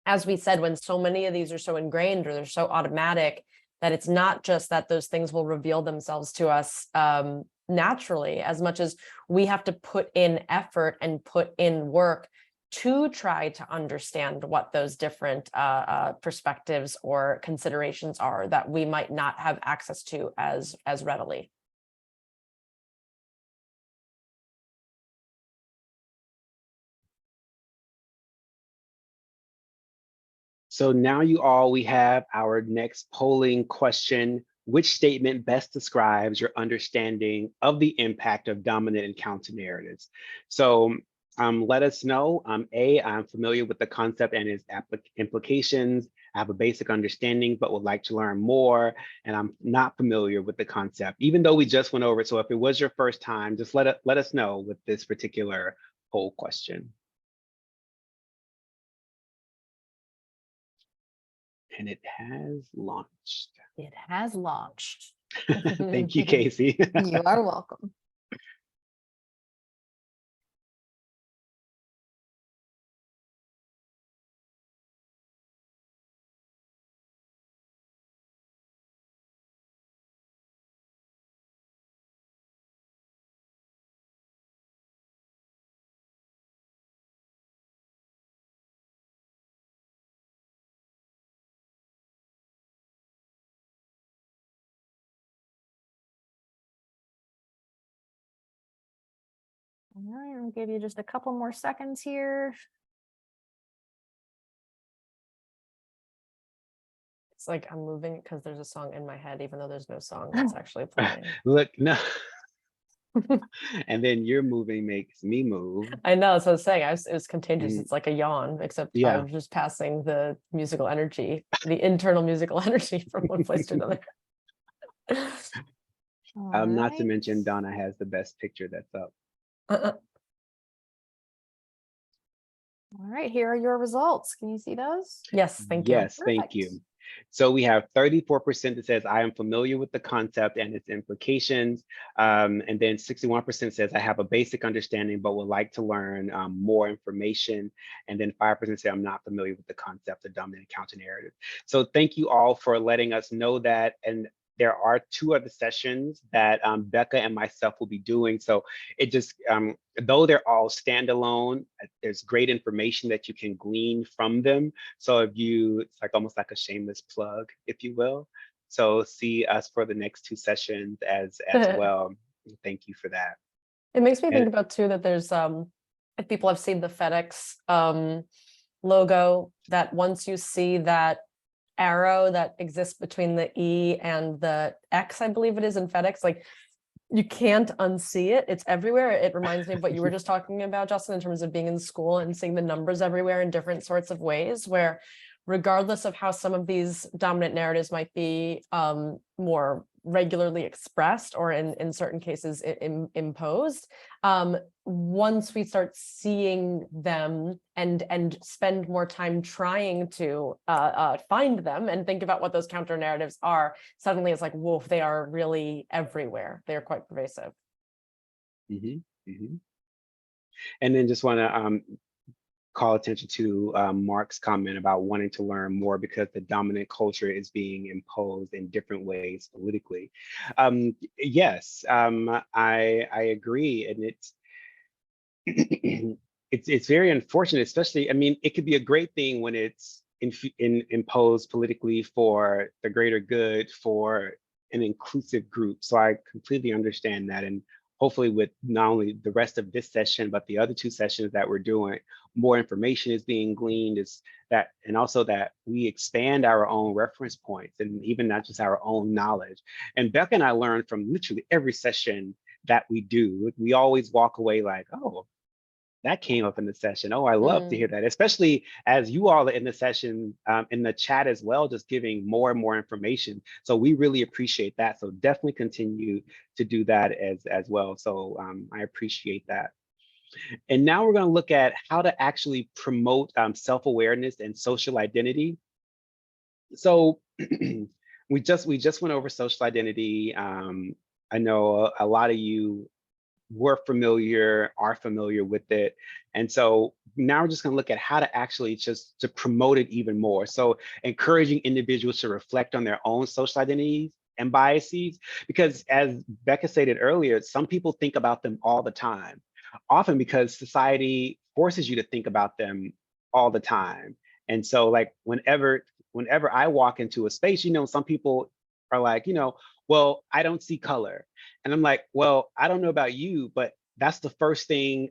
as we said, when so many of these are so ingrained or they're so automatic, that it's not just that those things will reveal themselves to us naturally, as much as we have to put in effort and put in work to try to understand what those different perspectives or considerations are that we might not have access to as readily. So now we have our next polling question. Which statement best describes your understanding of the impact of dominant and counter narratives? So let us know. A, I'm familiar with the concept and its implications. I have a basic understanding, but would like to learn more. And I'm not familiar with the concept, even though we just went over it. So if it was your first time, just let us know with this particular poll question. And it has launched. It has launched. Thank you, Casey. You are welcome. All right, I'll give you just a couple more seconds here. It's like I'm moving because there's a song in my head, even though there's no song that's actually playing. Look, no. And then your moving makes me move. I know, so I was saying, it was contagious. Mm. It's like a yawn, except Yeah. I'm just passing the musical energy, the internal musical energy from one place to another. All Not to right. mention Donna has the best picture that's up. All right, here are your results. Can you see those? Yes, thank you. Yes, thank you. Perfect. So we have 34% that says I am familiar with the concept and its implications. And then 61% says I have a basic understanding, but would like to learn more information. And then 5% say I'm not familiar with the concept of dominant counter narrative. So thank you all for letting us know that. And there are 2 other sessions that Becca and myself will be doing. So it just, though they're all standalone, there's great information that you can glean from them. So if it's like almost like a shameless plug, if you will. So see us for the next 2 sessions as well. Thank you for that. It makes me And- think about too that there's if people have seen the FedEx logo, that once you see that arrow that exists between the E and the X, I believe it is in FedEx, like you can't unsee it. It's everywhere. It reminds me of what you were just talking about, Justin, in terms of being in school and seeing the numbers everywhere in different sorts of ways, where regardless of how some of these dominant narratives might be more regularly expressed or in certain cases imposed. Once we start seeing them and spend more time trying to find them and think about what those counter narratives are, suddenly it's like, whoa, they are really everywhere. They are quite pervasive. And then just want to call attention to Mark's comment about wanting to learn more because the dominant culture is being imposed in different ways politically. Yes, I agree, and it's very unfortunate, especially, I mean, it could be a great thing when it's imposed politically for the greater good, for an inclusive group. So I completely understand that, and hopefully with not only the rest of this session, but the other 2 sessions that we're doing, more information is being gleaned, is that, and also that we expand our own reference points and even not just our own knowledge. And Becca and I learn from literally every session that we do. We always walk away like, oh, that came up in the session. Oh, I love to hear that, especially as you all are in the session, in the chat as well, just giving more and more information. So we really appreciate that. So definitely continue to do that as well. So I appreciate that. And now we're going to look at how to actually promote self-awareness and social identity. So we just went over social identity. I know a lot of you are familiar with it. And so now we're just going to look at how to actually just to promote it even more. So encouraging individuals to reflect on their own social identities and biases, because as Becca stated earlier, some people think about them all the time, often because society forces you to think about them all the time. And so like whenever I walk into a space, you know, some people are like, you know, well, I don't see color. And I'm like, well, I don't know about you, but that's the first thing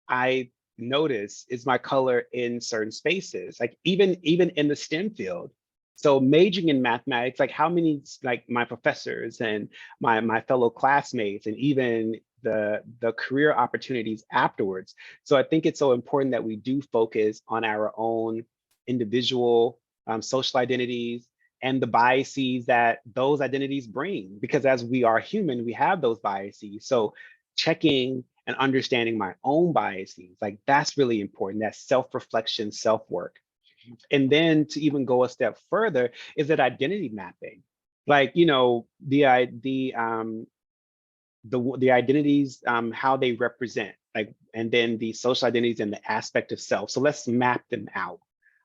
I notice is my color in certain spaces, like even in the STEM field. So majoring in mathematics, like how many, like my professors and my fellow classmates, and even the career opportunities afterwards. So I think it's so important that we do focus on our own individual social identities and the biases that those identities bring, because as we are human, we have those biases. So checking and understanding my own biases, like that's really important, that self-reflection, self-work. And then to even go a step further is that identity mapping, like, you know, the identities, how they represent, like, and then the social identities and the aspect of self. So let's map them out,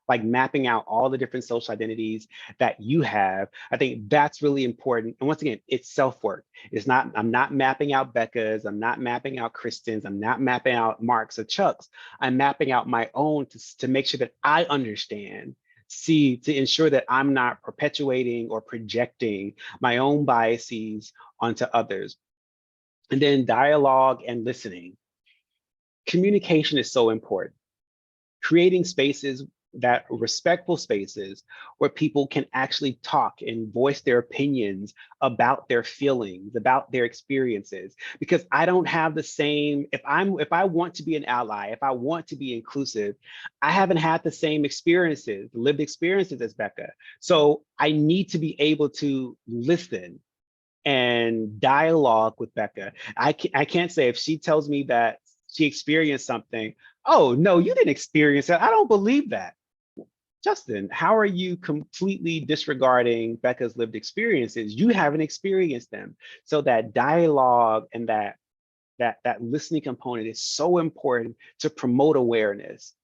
like mapping out all the different social identities that you have. I think that's really important. And once again, it's self-work. It's not, I'm not mapping out Becca's, I'm not mapping out Kristen's, I'm not mapping out Mark's or Chuck's. I'm mapping out my own to make sure that I understand, to ensure that I'm not perpetuating or projecting my own biases onto others. And then dialogue and listening. Communication is so important. Creating spaces that respectful spaces where people can actually talk and voice their opinions about their feelings, about their experiences. Because I don't have the same, if I want to be an ally, if I want to be inclusive, I haven't had the same experiences, lived experiences as Becca. So I need to be able to listen and dialogue with Becca. I can't say if she tells me that she experienced something, oh, no, you didn't experience that. I don't believe that. Justin, how are you completely disregarding Becca's lived experiences? You haven't experienced them. So that dialogue and that listening component is so important to promote awareness,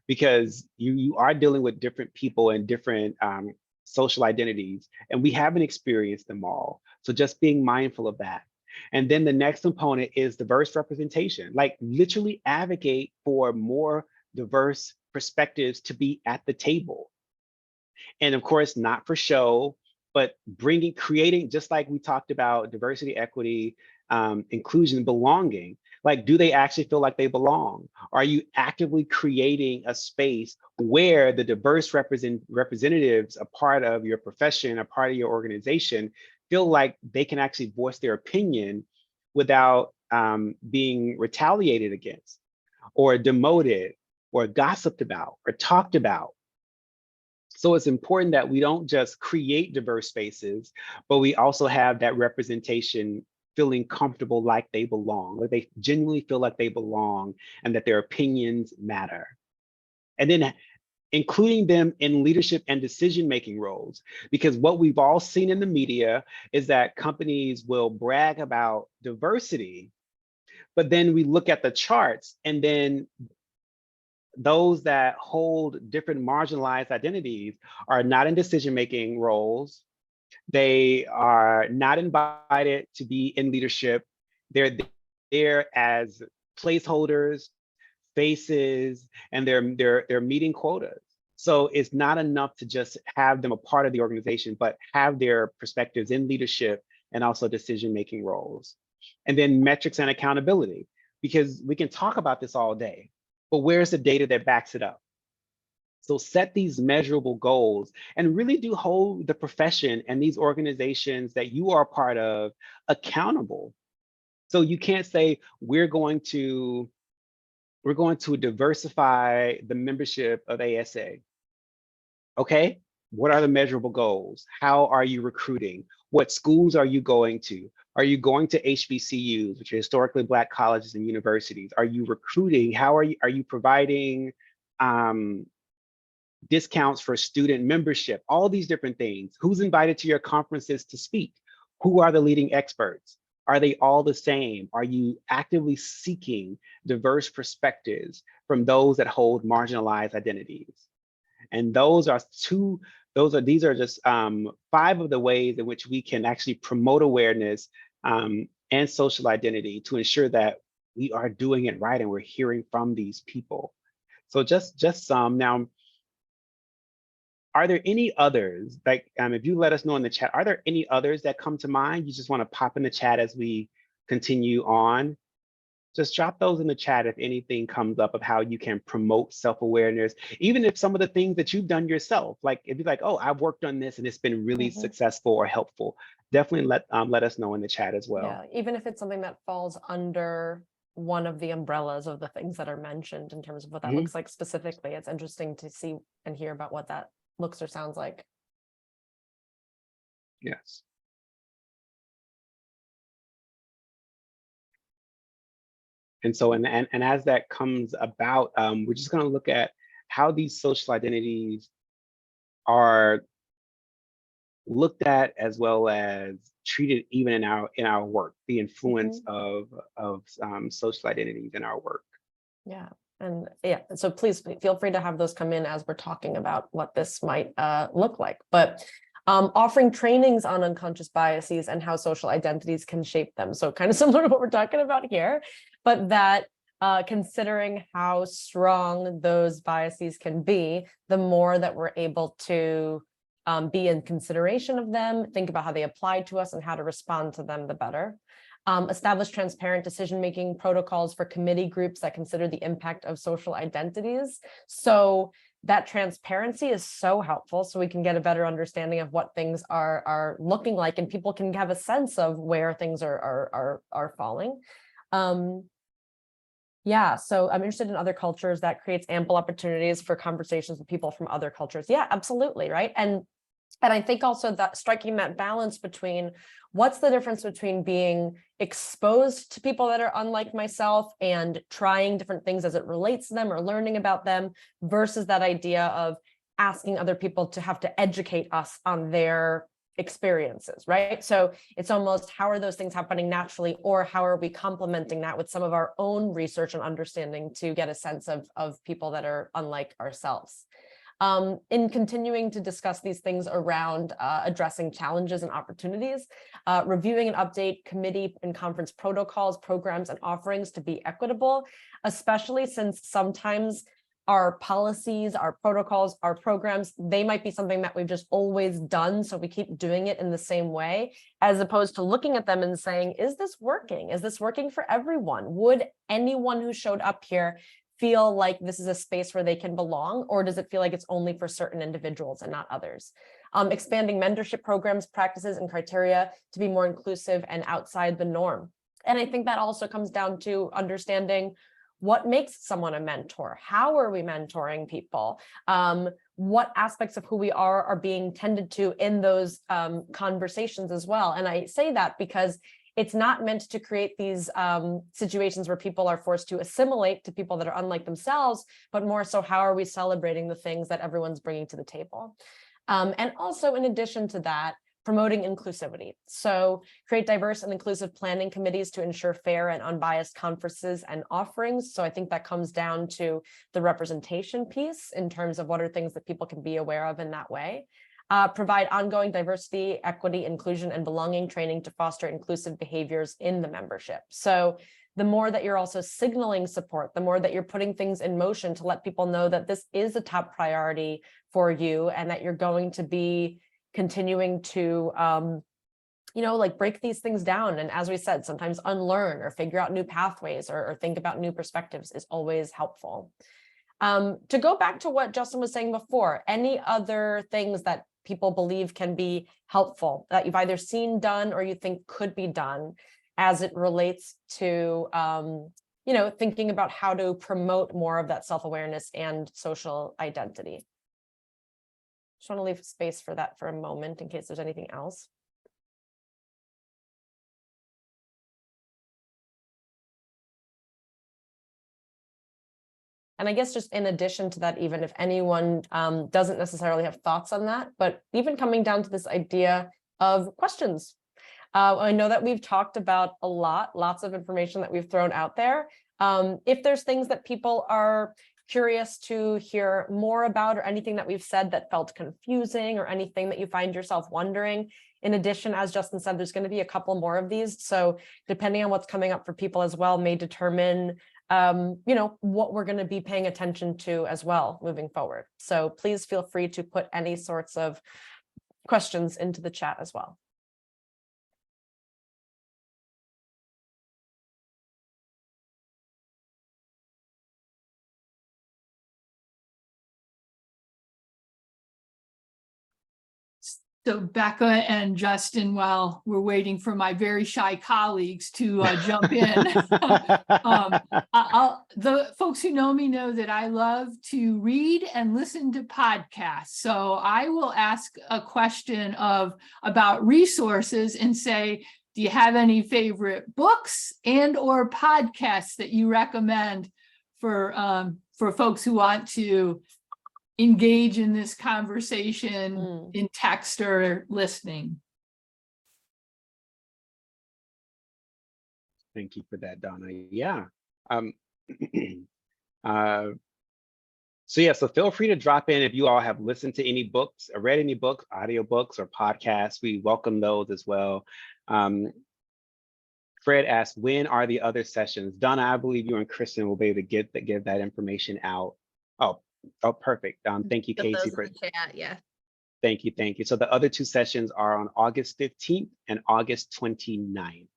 because you are dealing with different people and different social identities, and we haven't experienced them all. So just being mindful of that. And then the next component is diverse representation, like literally advocate for more diverse perspectives to be at the table. And of course, not for show, but creating, just like we talked about diversity, equity, inclusion, belonging. Like, do they actually feel like they belong? Are you actively creating a space where the diverse representatives, a part of your profession, a part of your organization, feel like they can actually voice their opinion without being retaliated against or demoted or gossiped about or talked about? So it's important that we don't just create diverse spaces, but we also have that representation feeling comfortable like they belong, or they genuinely feel like they belong and that their opinions matter. And then including them in leadership and decision-making roles. Because what we've all seen in the media is that companies will brag about diversity, but then we look at the charts, and then those that hold different marginalized identities are not in decision-making roles. They are not invited to be in leadership. They're there as placeholders, faces, and they're meeting quotas. So it's not enough to just have them a part of the organization, but have their perspectives in leadership and also decision-making roles. And then metrics and accountability, because we can talk about this all day, but where's the data that backs it up? So set these measurable goals and really do hold the profession and these organizations that you are a part of accountable. So you can't say we're going to diversify the membership of ASA. Okay, what are the measurable goals? How are you recruiting? What schools are you going to? Are you going to HBCUs, which are historically Black colleges and universities? Are you recruiting? How are you providing discounts for student membership? All these different things. Who's invited to your conferences to speak? Who are the leading experts? Are they all the same? Are you actively seeking diverse perspectives from those that hold marginalized identities? And these are just 5 of the ways in which we can actually promote awareness and social identity to ensure that we are doing it right and we're hearing from these people. So just some. Now, are there any others, like if you let us know in the chat, are there any others that come to mind? You just want to pop in the chat as we continue on? Just drop those in the chat if anything comes up of how you can promote self-awareness, even if some of the things that you've done yourself, like if you're like, oh, I've worked on this and it's been really successful or helpful, definitely let us know in the chat as well. Yeah, even if it's something that falls under one of the umbrellas of the things that are mentioned in terms of what that looks like specifically. It's interesting to see and hear about what that looks or sounds like. Yes. And so, and as that comes about, we're just going to look at how these social identities are looked at as well as treated even in our work, the influence of social identities in our work. Yeah. And yeah, so please feel free to have those come in as we're talking about what this might look like. But offering trainings on unconscious biases and how social identities can shape them. So kind of similar to what we're talking about here, but that considering how strong those biases can be, the more that we're able to be in consideration of them, think about how they apply to us and how to respond to them, the better. Establish transparent decision-making protocols for committee groups that consider the impact of social identities. So that transparency is so helpful, so we can get a better understanding of what things are looking like, and people can have a sense of where things are falling. Yeah, so I'm interested in other cultures. That creates ample opportunities for conversations with people from other cultures. Yeah, absolutely, right? And I think also that striking that balance between what's the difference between being exposed to people that are unlike myself and trying different things as it relates to them or learning about them versus that idea of asking other people to have to educate us on their experiences, right? So it's almost, how are those things happening naturally, or how are we complementing that with some of our own research and understanding to get a sense of people that are unlike ourselves. In continuing to discuss these things around addressing challenges and opportunities, reviewing and update committee and conference protocols, programs, and offerings to be equitable, especially since sometimes our policies, our protocols, our programs, they might be something that we've just always done, so we keep doing it in the same way, as opposed to looking at them and saying, is this working? Is this working for everyone? Would anyone who showed up here feel like this is a space where they can belong, or does it feel like it's only for certain individuals and not others? Expanding mentorship programs, practices, and criteria to be more inclusive and outside the norm. And I think that also comes down to understanding what makes someone a mentor? How are we mentoring people? What aspects of who we are being tended to in those conversations as well? And I say that because it's not meant to create these situations where people are forced to assimilate to people that are unlike themselves, but more so, how are we celebrating the things that everyone's bringing to the table? And also, in addition to that, promoting inclusivity. So create diverse and inclusive planning committees to ensure fair and unbiased conferences and offerings. So I think that comes down to the representation piece in terms of what are things that people can be aware of in that way. Provide ongoing diversity, equity, inclusion, and belonging training to foster inclusive behaviors in the membership. So the more that you're also signaling support, the more that you're putting things in motion to let people know that this is a top priority for you and that you're going to be continuing to, like break these things down. And as we said, sometimes unlearn or figure out new pathways or think about new perspectives is always helpful. To go back to what Justin was saying before, any other things that people believe can be helpful that you've either seen done or you think could be done as it relates to, thinking about how to promote more of that self-awareness and social identity? Just want to leave space for that for a moment in case there's anything else. And I guess just in addition to that, even if anyone doesn't necessarily have thoughts on that, but even coming down to this idea of questions. I know that we've talked about lots of information that we've thrown out there. If there's things that people are curious to hear more about, or anything that we've said that felt confusing, or anything that you find yourself wondering. In addition, as Justin said, there's going to be a couple more of these. So depending on what's coming up for people as well, may determine what we're going to be paying attention to as well moving forward. So please feel free to put any sorts of questions into the chat as well. So Becca and Justin, while we're waiting for my very shy colleagues to jump in, the folks who know me know that I love to read and listen to podcasts. So I will ask a question about resources and say, do you have any favorite books and or podcasts that you recommend for folks who want to engage in this conversation in text or listening? Thank you for that, Donna. Yeah. So feel free to drop in if you all have listened to any books or read any books, audiobooks or podcasts. We welcome those as well. Fred asked, when are the other sessions? Donna, I believe you and Kristen will be able to give that information out. Oh, perfect. Thank you, Casey. For chat, yeah. Thank you. So the other two sessions are on August 15th and August 29th.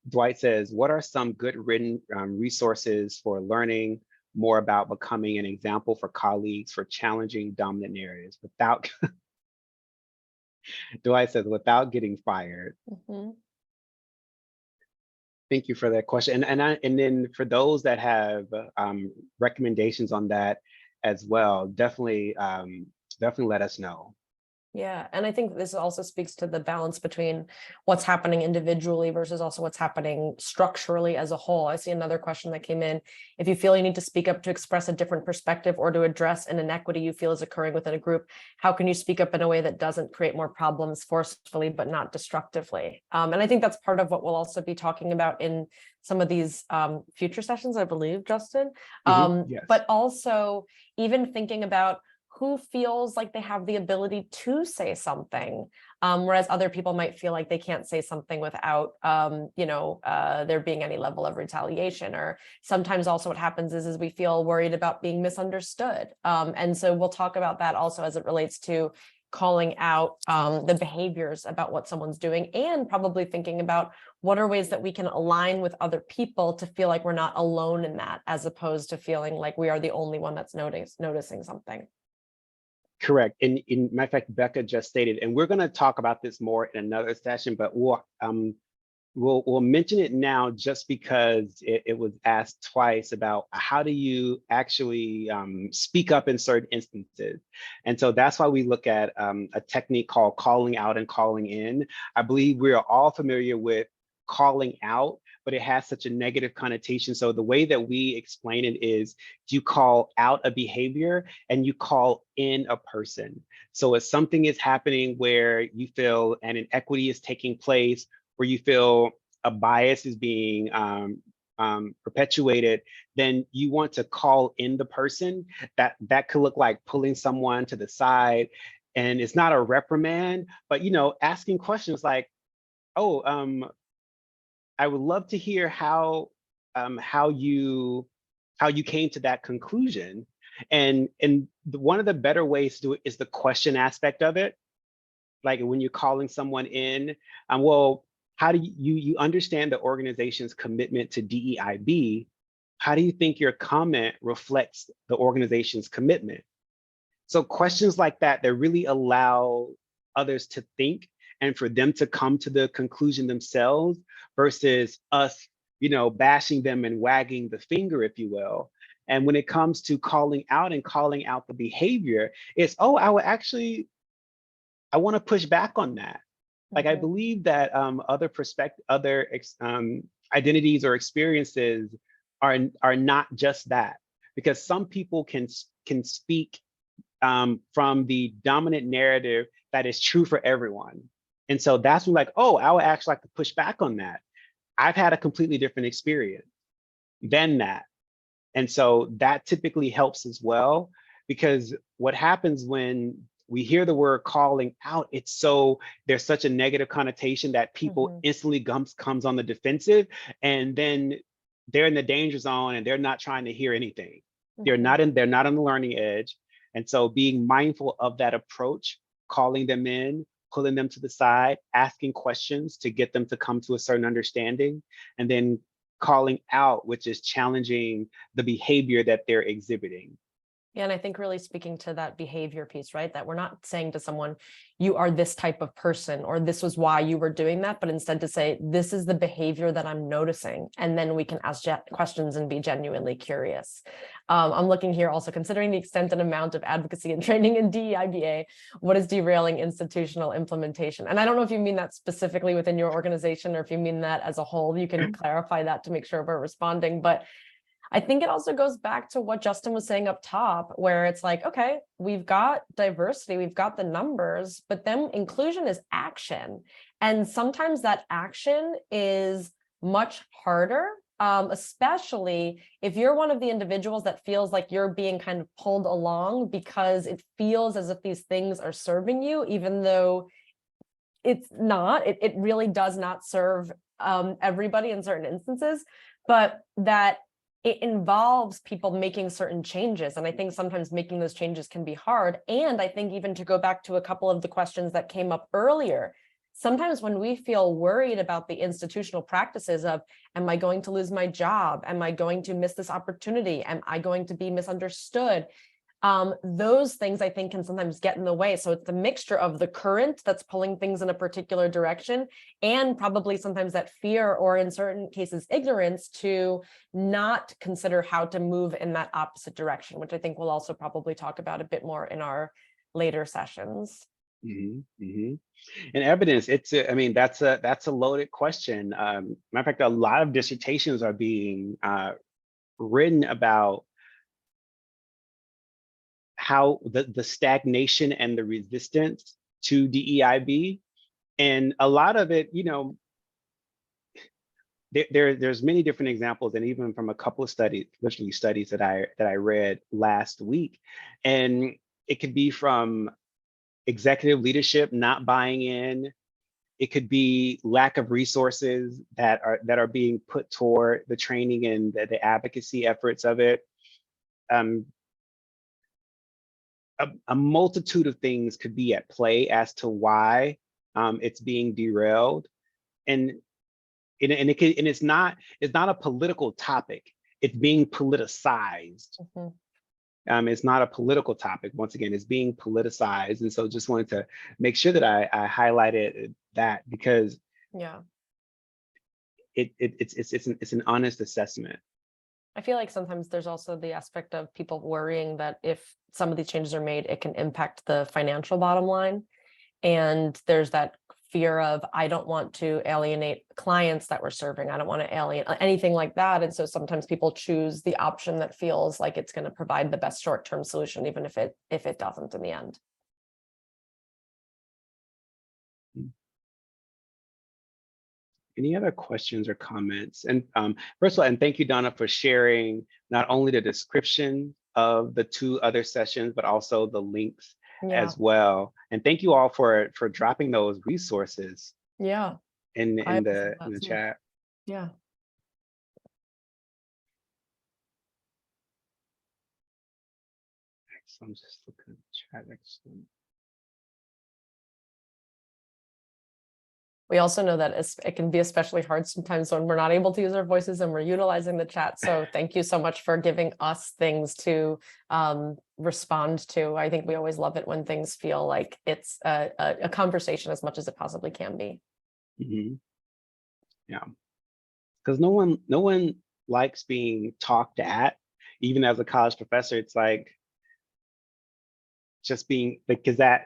Dwight says, what are some good written resources for learning more about becoming an example for colleagues for challenging dominant narratives without, Dwight says, without getting fired? Thank you for that question. And then for those that have recommendations on that as well, definitely let us know. Yeah, and I think this also speaks to the balance between what's happening individually versus also what's happening structurally as a whole. I see another question that came in. If you feel you need to speak up to express a different perspective or to address an inequity you feel is occurring within a group, how can you speak up in a way that doesn't create more problems forcefully but not destructively? And I think that's part of what we'll also be talking about in some of these future sessions, I believe, Justin. Yes. But also even thinking about who feels like they have the ability to say something, whereas other people might feel like they can't say something without, there being any level of retaliation. Or sometimes also what happens is we feel worried about being misunderstood. And so we'll talk about that also as it relates to calling out the behaviors about what someone's doing, and probably thinking about what are ways that we can align with other people to feel like we're not alone in that, as opposed to feeling like we are the only one that's noticing something. Correct. In matter of fact, Becca just stated, and we're going to talk about this more in another session, but we'll mention it now just because it was asked twice about how do you actually speak up in certain instances. And so that's why we look at a technique called calling out and calling in. I believe we are all familiar with calling out, but it has such a negative connotation. So the way that we explain it is you call out a behavior and you call in a person. So if something is happening where you feel an inequity is taking place, where you feel a bias is being perpetuated, then you want to call in the person. That could look like pulling someone to the side, and it's not a reprimand, but asking questions like, "Oh, I would love to hear how you came to that conclusion." And one of the better ways to do it is the question aspect of it. Like when you're calling someone in, well, how do you understand the organization's commitment to DEIB? How do you think your comment reflects the organization's commitment? So questions like that really allow others to think and for them to come to the conclusion themselves versus us, bashing them and wagging the finger, if you will. And when it comes to calling out and calling out the behavior, it's, oh, I want to push back on that. Like, I believe that other identities or experiences are not just that, because some people can speak from the dominant narrative that is true for everyone. And so that's when, like, oh, I would actually like to push back on that. I've had a completely different experience than that. And so that typically helps as well, because what happens when we hear the word calling out, there's such a negative connotation that people instantly comes on the defensive, and then they're in the danger zone and they're not trying to hear anything. They're not on the learning edge. And so being mindful of that approach, calling them in, pulling them to the side, asking questions to get them to come to a certain understanding, and then calling out, which is challenging the behavior that they're exhibiting. Yeah, and I think really speaking to that behavior piece, right? That we're not saying to someone, you are this type of person, or this was why you were doing that, but instead to say, this is the behavior that I'm noticing. And then we can ask questions and be genuinely curious. I'm looking here also, considering the extent and amount of advocacy and training in DEIBA, what is derailing institutional implementation? And I don't know if you mean that specifically within your organization, or if you mean that as a whole. You can clarify that to make sure we're responding. But I think it also goes back to what Justin was saying up top, where it's like, okay, we've got diversity, we've got the numbers, but then inclusion is action. And sometimes that action is much harder, especially if you're one of the individuals that feels like you're being kind of pulled along because it feels as if these things are serving you, even though it's not. It really does not serve everybody in certain instances, but that it involves people making certain changes. And I think sometimes making those changes can be hard. And I think even to go back to a couple of the questions that came up earlier, sometimes when we feel worried about the institutional practices of, am I going to lose my job? Am I going to miss this opportunity? Am I going to be misunderstood? Those things I think can sometimes get in the way. So it's the mixture of the current that's pulling things in a particular direction, and probably sometimes that fear, or in certain cases, ignorance, to not consider how to move in that opposite direction, which I think we'll also probably talk about a bit more in our later sessions. And evidence, that's a loaded question. Matter of fact, a lot of dissertations are being written about how the stagnation and the resistance to DEIB. And a lot of it, there's many different examples, and even from a couple of studies that I read last week. And it could be from executive leadership not buying in. It could be lack of resources that are being put toward the training and the advocacy efforts of it. A multitude of things could be at play as to why it's being derailed, and it's not a political topic. It's being politicized. It's not a political topic. Once again, it's being politicized, and so just wanted to make sure that I highlighted that, because it's an honest assessment. I feel like sometimes there's also the aspect of people worrying that if some of these changes are made, it can impact the financial bottom line. And there's that fear of, I don't want to alienate clients that we're serving. I don't want to alienate anything like that. And so sometimes people choose the option that feels like it's going to provide the best short-term solution, even if it doesn't in the end. Any other questions or comments? And first of all, and thank you, Donna, for sharing not only the description of the 2 other sessions, but also the links as well. And thank you all for dropping those resources in the chat. Yeah. So I'm just looking at the chat. Excellent. We also know that it can be especially hard sometimes when we're not able to use our voices and we're utilizing the chat. So thank you so much for giving us things to respond to. I think we always love it when things feel like it's a conversation as much as it possibly can be. Mm-hmm. Yeah, because no one likes being talked at. Even as a college professor, it's like just being, because that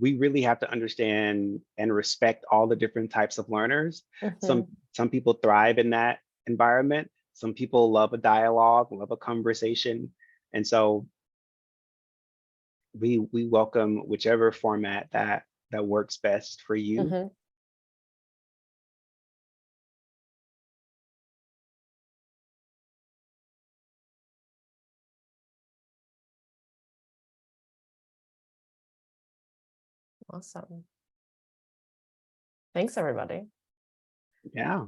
we really have to understand and respect all the different types of learners. Mm-hmm. Some people thrive in that environment. Some people love a dialogue, love a conversation. And so we welcome whichever format that works best for you. Mm-hmm. Awesome. Thanks, everybody. Yeah.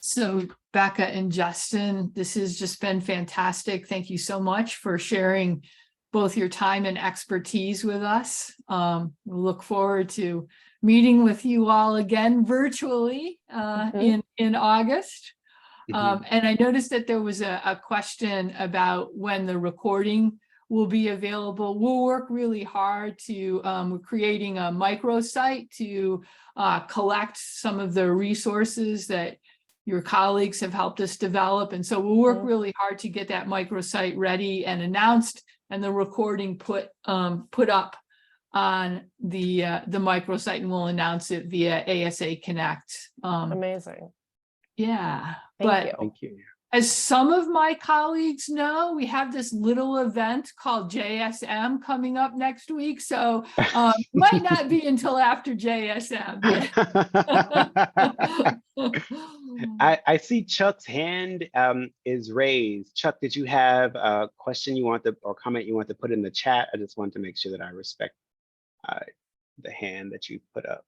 So Becca and Justin, this has just been fantastic. Thank you so much for sharing both your time and expertise with us. We look forward to meeting with you all again virtually in August. And I noticed that there was a question about when the recording will be available. We'll work really hard to, we're creating a microsite to collect some of the resources that your colleagues have helped us develop. And so we'll work really hard to get that microsite ready and announced, and the recording put up on the microsite, and we'll announce it via ASA Connect. Amazing. Yeah. Thank you. As some of my colleagues know, we have this little event called JSM coming up next week. So might not be until after JSM. I see Chuck's hand is raised. Chuck, did you have a question you want to, or comment you want to put in the chat? I just want to make sure that I respect the hand that you put up.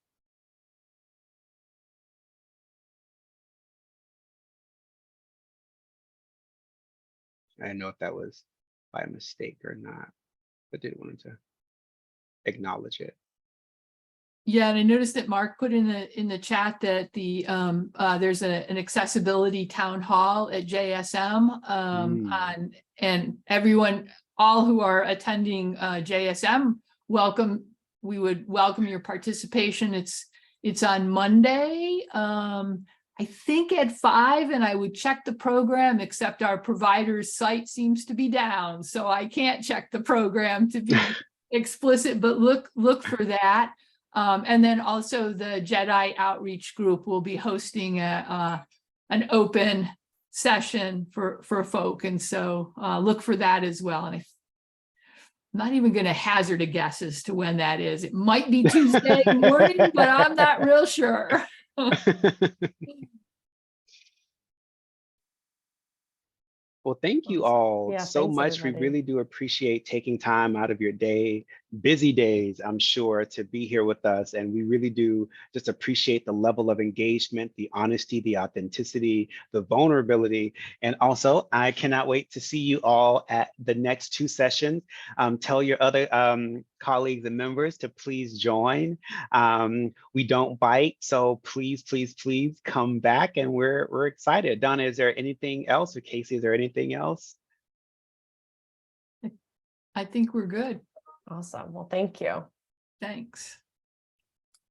I didn't know if that was by mistake or not, but did want to acknowledge it. Yeah, and I noticed that Mark put in the chat that the there's an accessibility town hall at JSM and everyone, all who are attending JSM, welcome. We would welcome your participation. It's on Monday. I think at 5, and I would check the program, except our provider's site seems to be down, so I can't check the program to be explicit, but look for that. And then also the Jedi Outreach Group will be hosting an open session for folk, and so look for that as well. And I'm not even going to hazard a guess as to when that is. It might be Tuesday morning, but I'm not real sure. Well, thank you all so much. Everybody. We really do appreciate taking time out of your day, busy days, I'm sure, to be here with us. And we really do just appreciate the level of engagement, the honesty, the authenticity, the vulnerability. And also, I cannot wait to see you all at the next 2 sessions. Tell your other colleagues and members to please join. We don't bite, so please come back, and we're excited. Donna, is there anything else, or Casey, is there anything else? I think we're good. Awesome. Well, thank you. Thanks.